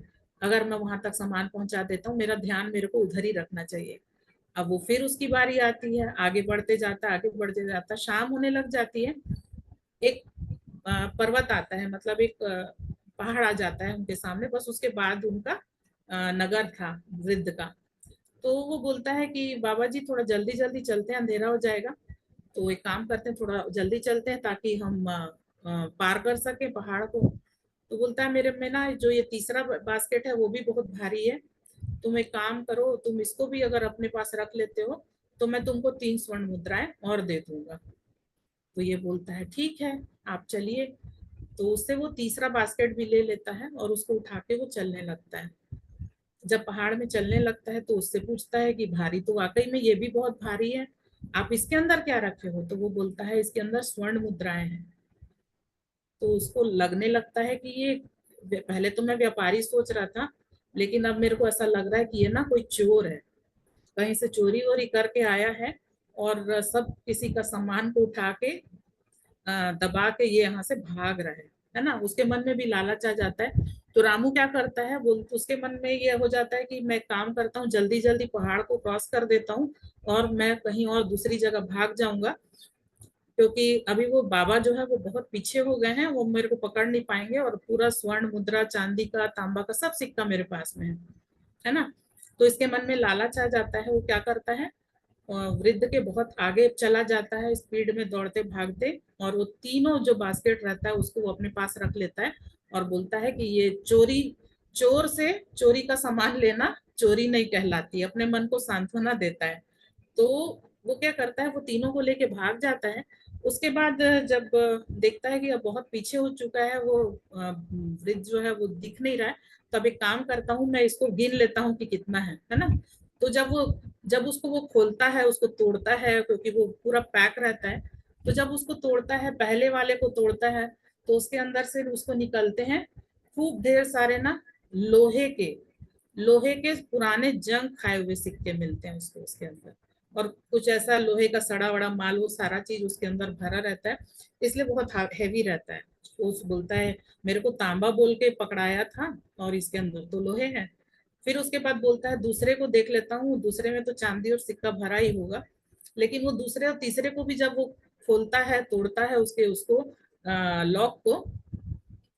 अगर मैं वहां तक सामान पहुंचा देता हूँ, मेरा ध्यान मेरे को उधर ही रखना चाहिए। अब वो फिर उसकी बारी आती है, आगे बढ़ते जाता, आगे बढ़ते जाता, शाम होने लग जाती है। एक पर्वत आता है, मतलब एक पहाड़ आ जाता है उनके सामने, बस उसके बाद उनका नगर था वृद्ध का। तो वो बोलता है कि बाबा जी थोड़ा जल्दी जल्दी चलते हैं, अंधेरा हो जाएगा। तो एक काम करते हैं, थोड़ा जल्दी चलते हैं ताकि हम पार कर सके पहाड़ को। तो बोलता है मेरे में ना जो ये तीसरा बास्केट है वो भी बहुत भारी है, तुम एक काम करो, तुम इसको भी अगर अपने पास रख लेते हो तो मैं तुमको 3 स्वर्ण मुद्राएं और दे दूंगा। तो ये बोलता है ठीक है, आप चलिए। तो उससे वो तीसरा बास्केट भी ले लेता है और उसको उठा के वो चलने लगता है। जब पहाड़ में चलने लगता है तो उससे पूछता है कि भारी तो वाकई में ये भी बहुत भारी है, आप इसके अंदर क्या रखे हो। तो वो बोलता है इसके अंदर स्वर्ण मुद्राएं हैं। तो उसको लगने लगता है कि ये, पहले तो मैं व्यापारी सोच रहा था, लेकिन अब मेरे को ऐसा लग रहा है कि ये ना कोई चोर है, कहीं से चोरी वोरी करके आया है और सब किसी का सामान को उठा के दबा के ये यहाँ से भाग रहा है ना। उसके मन में भी लालच आ जाता है। तो रामू क्या करता है, बोल उसके मन में ये हो जाता है कि मैं काम करता हूँ, जल्दी जल्दी पहाड़ को क्रॉस कर देता हूँ और मैं कहीं और दूसरी जगह भाग जाऊंगा, क्योंकि अभी वो बाबा जो है वो बहुत पीछे हो गए हैं, वो मेरे को पकड़ नहीं पाएंगे और पूरा स्वर्ण मुद्रा चांदी का तांबा का सब सिक्का मेरे पास में है ना। तो इसके मन में लालच आ जाता है, वो क्या करता है, वृद्ध के बहुत आगे चला जाता है स्पीड में दौड़ते भागते, और वो तीनों जो बास्केट रहता है उसको वो अपने पास रख लेता है और बोलता है कि ये चोरी, चोर से चोरी का सामान लेना चोरी नहीं कहलाती, अपने मन को सांत्वना देता है। तो वो क्या करता है, वो तीनों को लेके भाग जाता है। उसके बाद जब देखता है कि अब बहुत पीछे हो चुका है वो, वृद्ध जो है वो दिख नहीं रहा है, तो अब एक काम करता हूँ, मैं इसको गिन लेता हूँ कि कितना है ना। तो जब उसको वो खोलता है, उसको तोड़ता है, क्योंकि वो पूरा पैक रहता है। तो जब उसको तोड़ता है, पहले वाले को तोड़ता है, तो उसके अंदर से उसको निकलते हैं खूब ढेर सारे ना लोहे के लोहे के पुराने जंग खाए हुए सिक्के मिलते हैं उसको उसके अंदर। और कुछ ऐसा लोहे का सड़ा वड़ा माल, वो सारा चीज उसके अंदर भरा रहता है, इसलिए बहुत हैवी रहता है। उस बोलता है मेरे को तांबा बोल के पकड़ाया था और इसके अंदर तो लोहे हैं। फिर उसके बाद बोलता है दूसरे को देख लेता हूँ, दूसरे में तो चांदी और सिक्का भरा ही होगा। लेकिन वो दूसरे और तीसरे को भी जब वो खोलता है, तोड़ता है उसको लॉक को,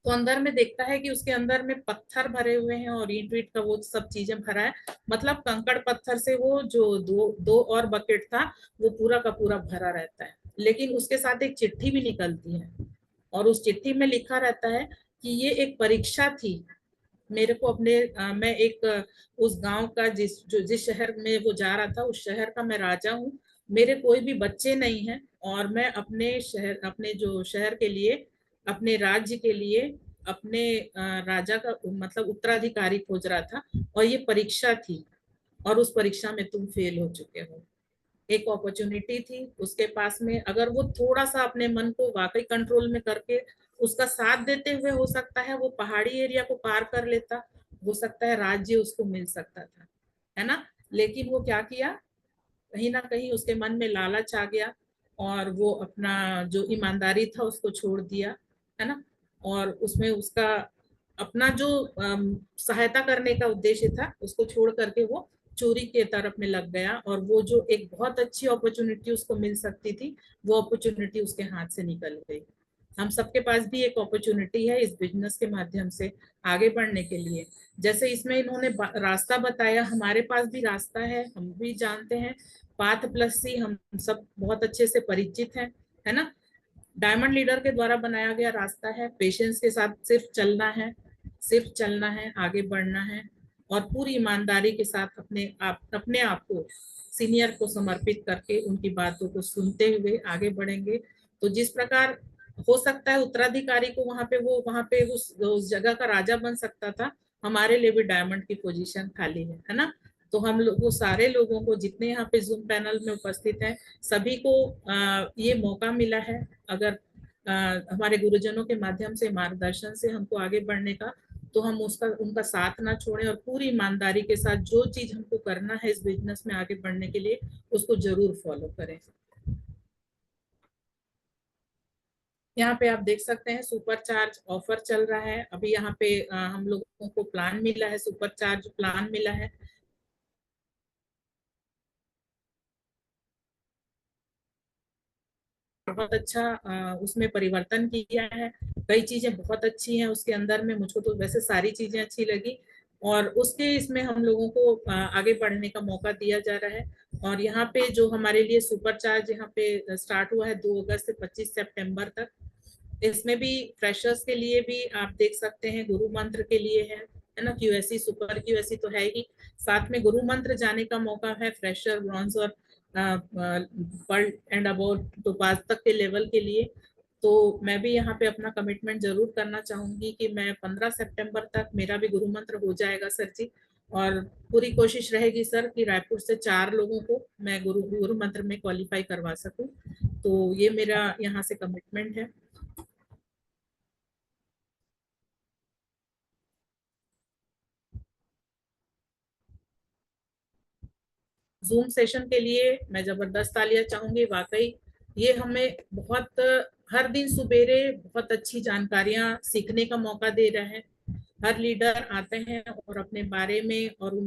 तो अंदर में देखता है कि उसके अंदर में पत्थर भरे हुए हैं और ईंट वीट का वो सब चीजें भरा है। मतलब कंकड़ पत्थर से वो जो दो दो और बकेट था वो पूरा का पूरा भरा रहता है। लेकिन उसके साथ एक चिट्ठी भी निकलती है और उस चिट्ठी में लिखा रहता है कि ये एक परीक्षा थी मेरे को अपने, मैं एक उस गांव का जिस शहर में वो जा रहा था उस शहर का मैं राजा हूँ। मेरे कोई भी बच्चे नहीं हैं और मैं अपने जो शहर के लिए, अपने राज्य के लिए, अपने राजा का मतलब उत्तराधिकारी खोज रहा था, और ये परीक्षा थी और उस परीक्षा में तुम फेल हो चुके हो। एक अपॉर्चुनिटी थी उसके पास में, अगर वो थोड़ा सा अपने मन को वाकई कंट्रोल में करके उसका साथ देते हुए, हो सकता है वो पहाड़ी एरिया को पार कर लेता, हो सकता है राज्य उसको मिल सकता था, है ना। लेकिन वो क्या किया, कहीं ना कहीं उसके मन में लालच आ गया और वो अपना जो ईमानदारी था उसको छोड़ दिया, है ना। और उसमें उसका अपना जो सहायता करने का उद्देश्य था उसको छोड़ करके वो चोरी के तरफ में लग गया, और वो जो एक बहुत अच्छी अपॉर्चुनिटी उसको मिल सकती थी वो अपॉर्चुनिटी उसके हाथ से निकल गई। हम सबके पास भी एक अपॉर्चुनिटी है इस बिजनेस के माध्यम से आगे बढ़ने के लिए। जैसे इसमें इन्होंने रास्ता बताया, हमारे पास भी रास्ता है, हम भी जानते हैं पाथ प्लस सी हम सब बहुत अच्छे से परिचित हैं, है ना। डायमंड लीडर के द्वारा बनाया गया रास्ता है, पेशेंस के साथ सिर्फ चलना है, सिर्फ चलना है, आगे बढ़ना है और पूरी ईमानदारी के साथ अपने आप को सीनियर को समर्पित करके उनकी बातों को सुनते हुए आगे बढ़ेंगे। तो जिस प्रकार हो सकता है उत्तराधिकारी को वहां पे उस जगह का राजा बन सकता था, हमारे लिए भी डायमंड की पोजीशन खाली है ना। तो हम लोग वो सारे लोगों को जितने यहाँ पे जूम पैनल में उपस्थित हैं सभी को ये मौका मिला है, अगर हमारे गुरुजनों के माध्यम से मार्गदर्शन से हमको आगे बढ़ने का, तो हम उनका साथ ना छोड़ें और पूरी ईमानदारी के साथ जो चीज हमको करना है इस बिजनेस में आगे बढ़ने के लिए उसको जरूर फॉलो करें। यहाँ पे आप देख सकते हैं सुपर चार्ज ऑफर चल रहा है अभी। यहाँ पे हम लोगों को प्लान मिला है, सुपर चार्ज प्लान मिला है। बहुत अच्छा उसमें परिवर्तन किया है, कई चीजें बहुत अच्छी हैं उसके अंदर में, मुझको तो वैसे सारी चीजें अच्छी लगी और उसके इसमें हम लोगों को आगे बढ़ने का मौका दिया जा रहा है। और यहाँ पे जो हमारे लिए सुपर चार्ज यहाँ पे स्टार्ट हुआ है 2 अगस्त से 25 सितंबर तक, इसमें भी फ्रेशर्स के लिए भी आप देख सकते हैं, गुरु मंत्र के लिए है ना, क्यूएससी सुपर क्यूएससी तो है ही, साथ में गुरु मंत्र जाने का मौका है फ्रेशर, ब्रॉन्ज और वर्ल्ड एंड अबाउट तो पास तक के लेवल के लिए। तो मैं भी यहाँ पे अपना कमिटमेंट जरूर करना चाहूंगी कि मैं 15 सितंबर तक मेरा भी गुरु मंत्र हो जाएगा सर जी। और पूरी कोशिश रहेगी सर कि रायपुर से 4 लोगों को मैं गुरु मंत्र में क्वालिफाई करवा सकूं। तो ये मेरा यहाँ से कमिटमेंट है। जूम सेशन के लिए मैं जबरदस्त तालियां चाहूंगी। वाकई ये हमें बहुत हर दिन सुबेरे बहुत अच्छी जानकारियां सीखने का मौका दे रहा है। हर लीडर आते हैं और अपने बारे में और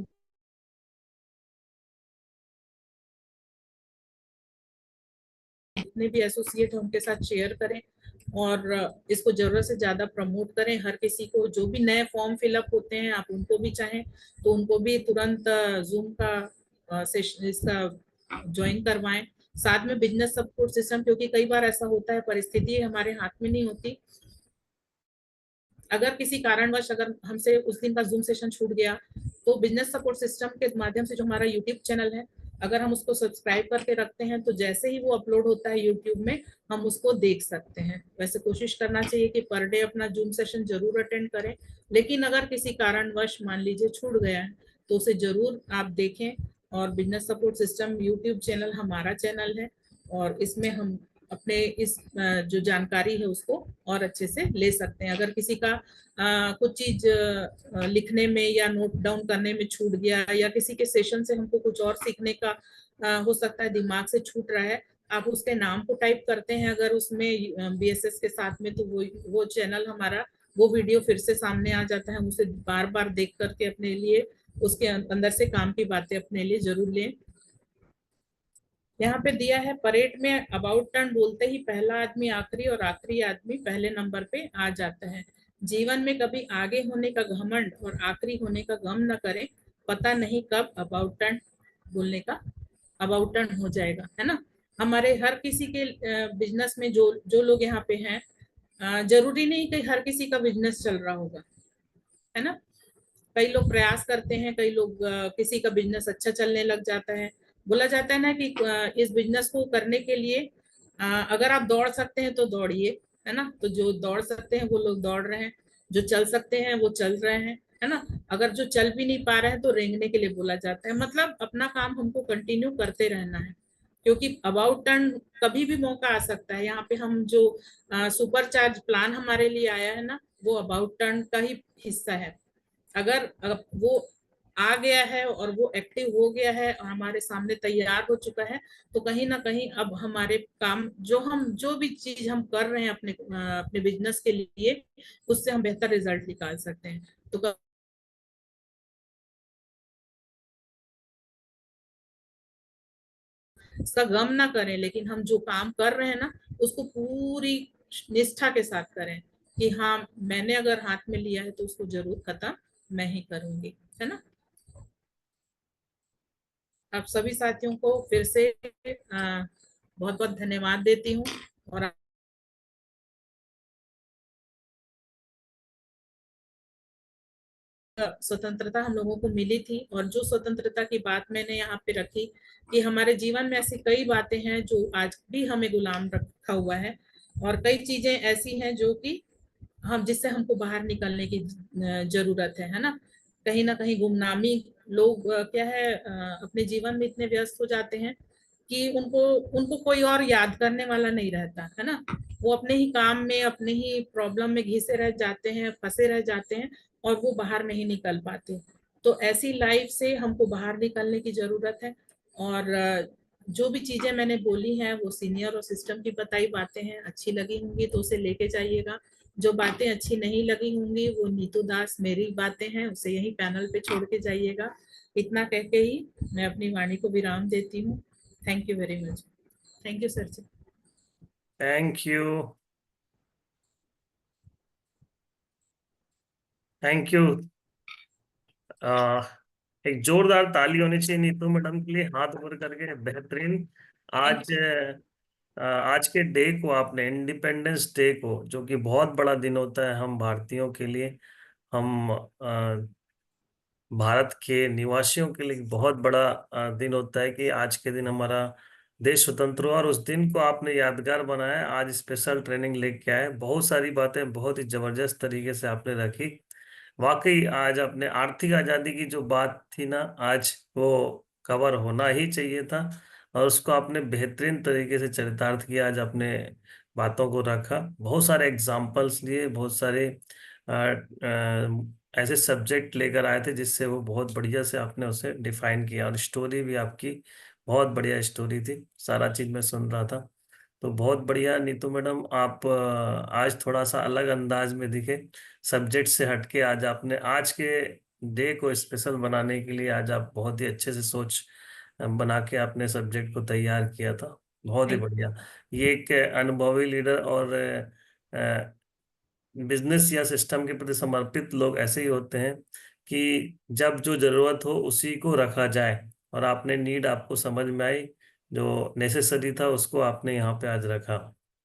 जितने भी एसोसिएट हैं उनके साथ शेयर करें और इसको जरूरत से ज्यादा प्रमोट करें। हर किसी को जो भी नए फॉर्म फिलअप होते हैं आप उनको भी चाहें तो उनको भी तुरंत जूम का सेशन इसका ज्वाइन करवाएं। साथ में बिजनेस सपोर्ट सिस्टम, क्योंकि कई बार ऐसा होता है परिस्थिति हमारे हाथ में नहीं होती, अगर किसी कारणवश अगर हमसे उस दिन का जूम सेशन छूट गया तो बिजनेस सपोर्ट सिस्टम के माध्यम से जो हमारा यूट्यूब चैनल है अगर हम उसको सब्सक्राइब करके रखते हैं तो जैसे ही वो अपलोड होता है यूट्यूब में हम उसको देख सकते हैं। वैसे कोशिश करना चाहिए कि पर डे अपना जूम सेशन जरूर अटेंड करें, लेकिन अगर किसी कारणवश मान लीजिए छूट गया है तो उसे जरूर आप देखें। और business support system YouTube channel हमारा चैनल है और इसमें हम अपने इस जो जानकारी है उसको और अच्छे से ले सकते हैं। अगर किसी का कुछ चीज लिखने में या नोट डाउन करने में छूट गया या किसी के सेशन से हमको कुछ और सीखने का हो सकता है दिमाग से छूट रहा है, आप उसके नाम को टाइप करते हैं अगर उसमें बीएसएस के साथ में, तो वो चैनल हमारा वो वीडियो फिर से सामने आ जाता है। हम उसे बार बार देख करके अपने लिए उसके अंदर से काम की बातें अपने लिए जरूर लें। यहाँ पे दिया है परेड में अबाउट टर्न बोलते ही पहला आदमी आखिरी और आखिरी आदमी पहले नंबर पे आ जाता है। जीवन में कभी आगे होने का घमंड और आखिरी होने का गम न करें, पता नहीं कब अबाउट टर्न बोलने का अबाउट टर्न हो जाएगा, है ना। हमारे हर किसी के बिजनेस में जो जो लोग यहाँ पे हैं, जरूरी नहीं कि हर किसी का बिजनेस चल रहा होगा, है ना। कई लोग प्रयास करते हैं, कई लोग किसी का बिजनेस अच्छा चलने लग जाता है। बोला जाता है ना कि इस बिजनेस को करने के लिए अगर आप दौड़ सकते हैं तो दौड़िए, है ना। तो जो दौड़ सकते हैं वो लोग दौड़ रहे हैं, जो चल सकते हैं वो चल रहे हैं, है ना। अगर जो चल भी नहीं पा रहे हैं तो रेंगने के लिए बोला जाता है। मतलब अपना काम हमको कंटिन्यू करते रहना है, क्योंकि अबाउट टर्न कभी भी मौका आ सकता है। यहाँ पे हम जो सुपर चार्ज प्लान हमारे लिए आया है ना, वो अबाउट टर्न का ही हिस्सा है। अगर वो आ गया है और वो एक्टिव हो गया है और हमारे सामने तैयार हो चुका है, तो कहीं ना कहीं अब हमारे काम जो भी चीज हम कर रहे हैं अपने बिजनेस के लिए, उससे हम बेहतर रिजल्ट निकाल सकते हैं। तो इसका गम ना करें, लेकिन हम जो काम कर रहे हैं ना उसको पूरी निष्ठा के साथ करें कि हाँ मैंने अगर हाथ में लिया है तो उसको जरूर खत्म मैं ही करूंगी, है ना। आप सभी साथियों को फिर से बहुत बहुत धन्यवाद देती हूँ। और स्वतंत्रता हम लोगों को मिली थी, और जो स्वतंत्रता की बात मैंने यहाँ पे रखी कि हमारे जीवन में ऐसी कई बातें हैं जो आज भी हमें गुलाम रखा हुआ है, और कई चीजें ऐसी हैं जो कि हम जिससे हमको बाहर निकलने की जरूरत है ना। कहीं ना कहीं गुमनामी, लोग क्या है, अपने जीवन में इतने व्यस्त हो जाते हैं कि उनको उनको कोई और याद करने वाला नहीं रहता है ना। वो अपने ही काम में, अपने ही प्रॉब्लम में घिसे रह जाते हैं, फंसे रह जाते हैं, और वो बाहर नहीं निकल पाते। तो ऐसी लाइफ से हमको बाहर निकलने की जरूरत है। और जो भी चीजें मैंने बोली हैं वो सीनियर और सिस्टम की बताई बातें हैं, अच्छी लगी होंगी तो उसे लेके जाइएगा। जो बातें अच्छी नहीं लगी होंगी वो नीतू दास मेरी बातें हैं, उसे यही पैनल पे छोड़ के जाइएगा। इतना कह के ही मैं अपनी वाणी को विराम देती हूँ। Thank you very much. Thank you sir ji. Thank you. Thank you. एक जोरदार ताली होनी चाहिए नीतू मैडम के लिए, हाथ ऊपर करके। बेहतरीन। थैंक आज आज के डे को आपने, इंडिपेंडेंस डे को, जो कि बहुत बड़ा दिन होता है हम भारतीयों के लिए, हम भारत के निवासियों के लिए बहुत बड़ा दिन होता है कि आज के दिन हमारा देश स्वतंत्र हुआ, और उस दिन को आपने यादगार बनाया। आज स्पेशल ट्रेनिंग लेके आए, बहुत सारी बातें बहुत ही जबरदस्त तरीके से आपने रखी। वाकई आज अपने आर्थिक आजादी की जो बात थी ना, आज वो कवर होना ही चाहिए था, और उसको आपने बेहतरीन तरीके से चरितार्थ किया। आज अपने बातों को रखा, बहुत सारे एग्जाम्पल्स लिए, बहुत सारे ऐसे सब्जेक्ट लेकर आए थे जिससे वो बहुत बढ़िया से आपने उसे डिफाइन किया, और स्टोरी भी आपकी बहुत बढ़िया स्टोरी थी। सारा चीज मैं सुन रहा था, तो बहुत बढ़िया नीतू मैडम। आप आज थोड़ा सा अलग अंदाज में दिखे, सब्जेक्ट से हटके। आज आपने आज के डे को स्पेशल बनाने के लिए आज आप बहुत ही अच्छे से सोच बना के आपने सब्जेक्ट को तैयार किया था। बहुत ही थैंक बढ़िया। ये एक अनुभवी लीडर और बिजनेस या सिस्टम के प्रति समर्पित लोग ऐसे ही होते हैं कि जब जो जरूरत हो उसी को रखा जाए, और आपने नीड आपको समझ में आई, जो नेसेसरी था उसको आपने यहाँ पे आज रखा।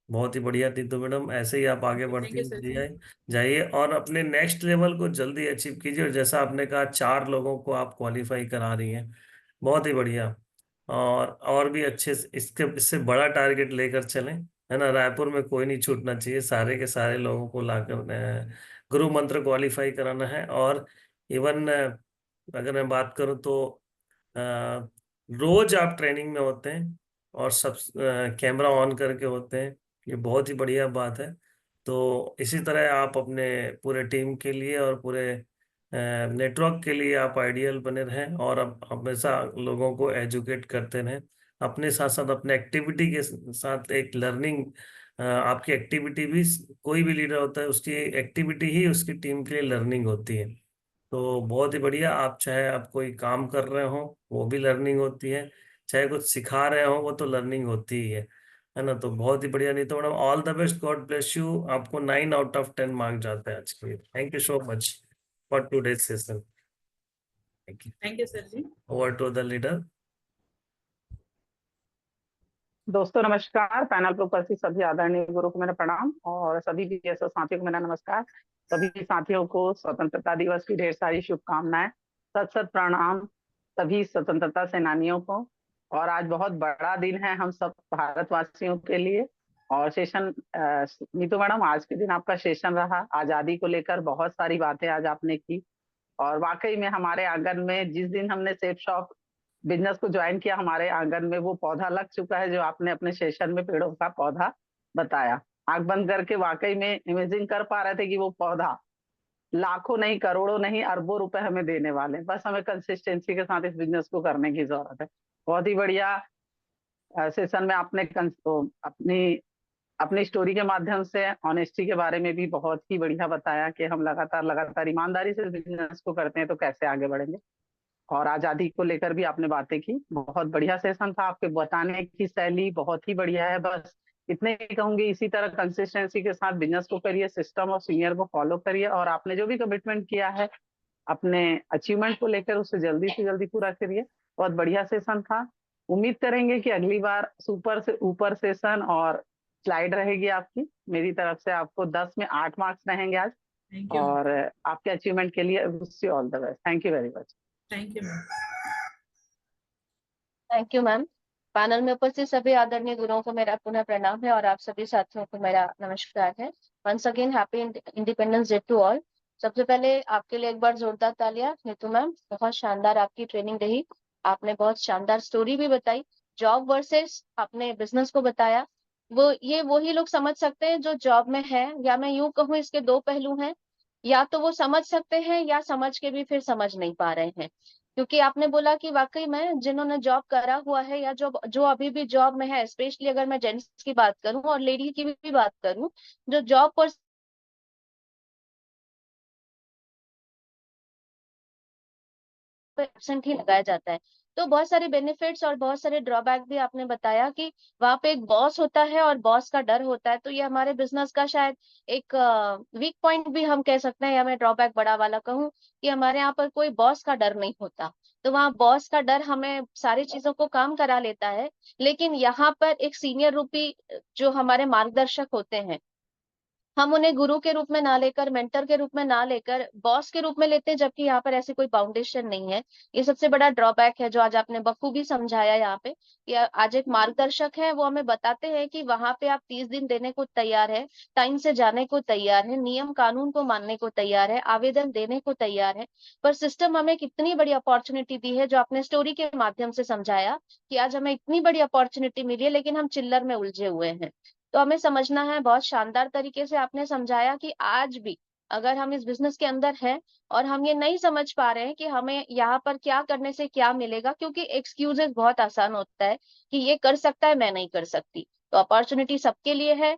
बहुत ही बढ़िया थी। तो मैडम ऐसे ही आप आगे यू बढ़ती सर जी। जाइए, जाइए और अपने नेक्स्ट लेवल को जल्दी अचीव कीजिए। और जैसा आपने कहा 4 लोगों को आप क्वालिफाई करा रही हैं, बहुत ही बढ़िया। और भी अच्छे इसके इससे बड़ा टारगेट लेकर चलें, है ना। रायपुर में कोई नहीं छूटना चाहिए, सारे के सारे लोगों को लाकर गुरु मंत्र क्वालिफाई कराना है। और इवन अगर मैं बात करूं तो अ, रोज आप ट्रेनिंग में होते हैं और सब कैमरा ऑन करके होते हैं, ये बहुत ही बढ़िया बात है। तो इसी तरह आप अपने पूरे टीम के लिए और पूरे नेटवर्क के लिए आप आइडियल बने रहें, और अब हमेशा लोगों को एजुकेट करते रहें। अपने साथ साथ अपने एक्टिविटी के साथ एक लर्निंग, आपकी एक्टिविटी भी, कोई भी लीडर होता है उसकी एक्टिविटी ही उसकी टीम के लिए लर्निंग होती है। तो बहुत ही बढ़िया। आप चाहे आप कोई काम कर रहे हो वो भी लर्निंग होती है, चाहे कुछ सिखा रहे हो वो तो लर्निंग होती ही है ना। तो बहुत ही बढ़िया। नहीं तो madam, all the best, God bless you. आपको 9 आउट ऑफ 10 मार्क जाते हैं आज के लिए। Thank you so much for today session. Thank you. Thank you sir ji. Over to the leader. दोस्तों नमस्कार। पैनल पर उपस्थित सभी आदरणीय गुरु को मेरा प्रणाम, और सभी बीएसओ साथियों को मेरा नमस्कार। सभी साथियों को स्वतंत्रता दिवस की ढेर सारी शुभकामनाएं। सत सत प्रणाम सभी स्वतंत्रता सेनानियों को। और आज बहुत बड़ा दिन है हम सब भारतवासियों के लिए। और सेशन नीतू मैडम, आज के दिन आपका सेशन रहा, आजादी को लेकर बहुत सारी बातें आज आपने की। और वाकई में हमारे आंगन में जिस दिन हमने सेफ शॉप बिजनेस को ज्वाइन किया, हमारे आंगन में वो पौधा लग चुका है जो आपने अपने सेशन में पेड़ों का पौधा बताया। आंख बंद करके वाकई में इमेजिन कर पा रहे थे कि वो पौधा लाखों नहीं, करोड़ों नहीं, अरबों रुपए हमें देने वाले हैं। बस हमें कंसिस्टेंसी के साथ इस बिजनेस को करने की जरूरत है। बहुत ही बढ़िया सेशन में आपने अपनी अपनी स्टोरी के माध्यम से ऑनेस्टी के बारे में भी बहुत ही बढ़िया बताया कि हम लगातार लगातार ईमानदारी से बिजनेस को करते हैं तो कैसे आगे बढ़ेंगे। और आजादी को लेकर भी आपने बातें की। बहुत बढ़िया सेशन था, आपके बताने की शैली बहुत ही बढ़िया है। बस इतने ही कहूंगी, इसी तरह कंसिस्टेंसी के साथ बिजनेस को करिए, सिस्टम और सीनियर को फॉलो करिए, और आपने जो भी कमिटमेंट किया है अपने अचीवमेंट को लेकर उसे जल्दी से जल्दी पूरा करिए। बहुत बढ़िया सेशन था। उम्मीद करेंगे कि अगली बार सुपर से ऊपर सेशन और स्लाइड रहेगी आपकी। मेरी तरफ से आपको 10 में 8 मार्क्स रहेंगे आज। Thank you. और आपके अचीवमेंट के लिए wish you all the best. Thank you very much. Thank you ma'am. Thank you ma'am. Panel में उपस्थित सभी आदरणीय गुरुओं को मेरा पुनः प्रणाम है और आप सभी साथियों को मेरा नमस्कार है। Once again happy independence day to all. सबसे पहले आपके लिए एक बार जोरदार तालियां। नीतू मैम, बहुत शानदार आपकी ट्रेनिंग रही। आपने बहुत शानदार स्टोरी भी बताई, जॉब वर्सेस आपने बिजनेस को बताया। वही लोग समझ सकते हैं जो जॉब में है, या मैं यूं कहूँ इसके दो पहलू हैं। या तो वो समझ सकते हैं या समझ के भी फिर समझ नहीं पा रहे हैं। क्योंकि आपने बोला कि वाकई में जिन्होंने जॉब करा हुआ है या जो अभी भी जॉब में है, स्पेशली अगर मैं जेंट्स की बात करूं और लेडी की भी बात करूं, जो जॉब पर एब्सेंट ही लगाया जाता है। तो बहुत सारे बेनिफिट्स और बहुत सारे ड्रॉबैक भी आपने बताया कि वहां पे एक बॉस होता है और बॉस का डर होता है। तो ये हमारे बिजनेस का शायद एक वीक पॉइंट भी हम कह सकते हैं, या मैं ड्रॉबैक बड़ा वाला कहूँ, कि हमारे यहाँ पर कोई बॉस का डर नहीं होता। तो वहाँ बॉस का डर हमें सारी चीजों को काम करा लेता है। लेकिन यहाँ पर एक सीनियर रूपी जो हमारे मार्गदर्शक होते हैं, हम उन्हें गुरु के रूप में ना लेकर, मेंटर के रूप में ना लेकर, बॉस के रूप में लेते हैं, जबकि यहाँ पर ऐसी कोई फाउंडेशन नहीं है। ये सबसे बड़ा ड्रॉबैक है जो आज आपने बखूबी समझाया यहाँ पे, कि आज एक मार्गदर्शक है, वो हमें बताते हैं कि वहां पे आप 30 दिन देने को तैयार है, टाइम से जाने को तैयार है, नियम कानून को मानने को तैयार है, आवेदन देने को तैयार है। पर सिस्टम हमें कितनी बड़ी अपॉर्चुनिटी दी है, जो आपने स्टोरी के माध्यम से समझाया कि आज हमें इतनी बड़ी अपॉर्चुनिटी मिली है, लेकिन हम चिल्लर में उलझे हुए हैं। तो हमें समझना है। बहुत शानदार तरीके से आपने समझाया कि आज भी अगर हम इस बिजनेस के अंदर हैं और हम ये नहीं समझ पा रहे हैं कि हमें यहाँ पर क्या करने से क्या मिलेगा, क्योंकि एक्सक्यूजेस बहुत आसान होता है कि ये कर सकता है, मैं नहीं कर सकती। तो अपॉर्चुनिटी सबके लिए है।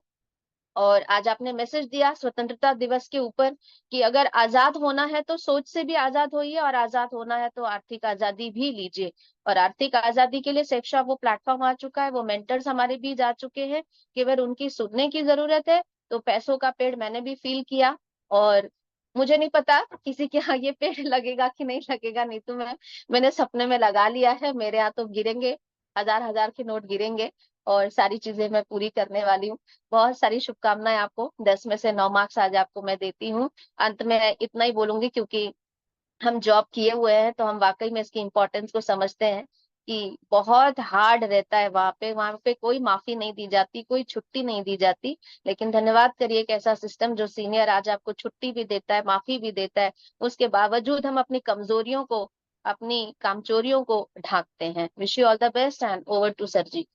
और आज आपने मैसेज दिया स्वतंत्रता दिवस के ऊपर कि अगर आजाद होना है तो सोच से भी आजाद होइए, और आजाद होना है तो आर्थिक आजादी भी लीजिए। और आर्थिक आजादी के लिए शिक्षा वो प्लेटफॉर्म आ चुका है, वो मेंटर्स हमारे बीच आ चुके हैं, केवल उनकी सुनने की जरूरत है। तो पैसों का पेड़ मैंने भी फील किया, और मुझे नहीं पता किसी के यहाँ ये पेड़ लगेगा कि नहीं लगेगा, नहीं तो मैंने सपने में लगा लिया है। मेरे यहाँ तो गिरेंगे, हजार हजार के नोट गिरेंगे, और सारी चीजें मैं पूरी करने वाली हूँ। बहुत सारी शुभकामनाएं आपको। 10 में से 9 मार्क्स आज आपको मैं देती हूँ। अंत में इतना ही बोलूंगी, क्योंकि हम जॉब किए हुए हैं तो हम वाकई में इसकी इम्पोर्टेंस को समझते हैं कि बहुत हार्ड रहता है। वहां पे कोई माफी नहीं दी जाती, कोई छुट्टी नहीं दी जाती। लेकिन धन्यवाद करिए एक ऐसा सिस्टम जो सीनियर आज आपको छुट्टी भी देता है, माफी भी देता है। उसके बावजूद हम अपनी कमजोरियों को, अपनी कामचोरियों को ढांकते हैं। Wish you all the best and over to sir ji.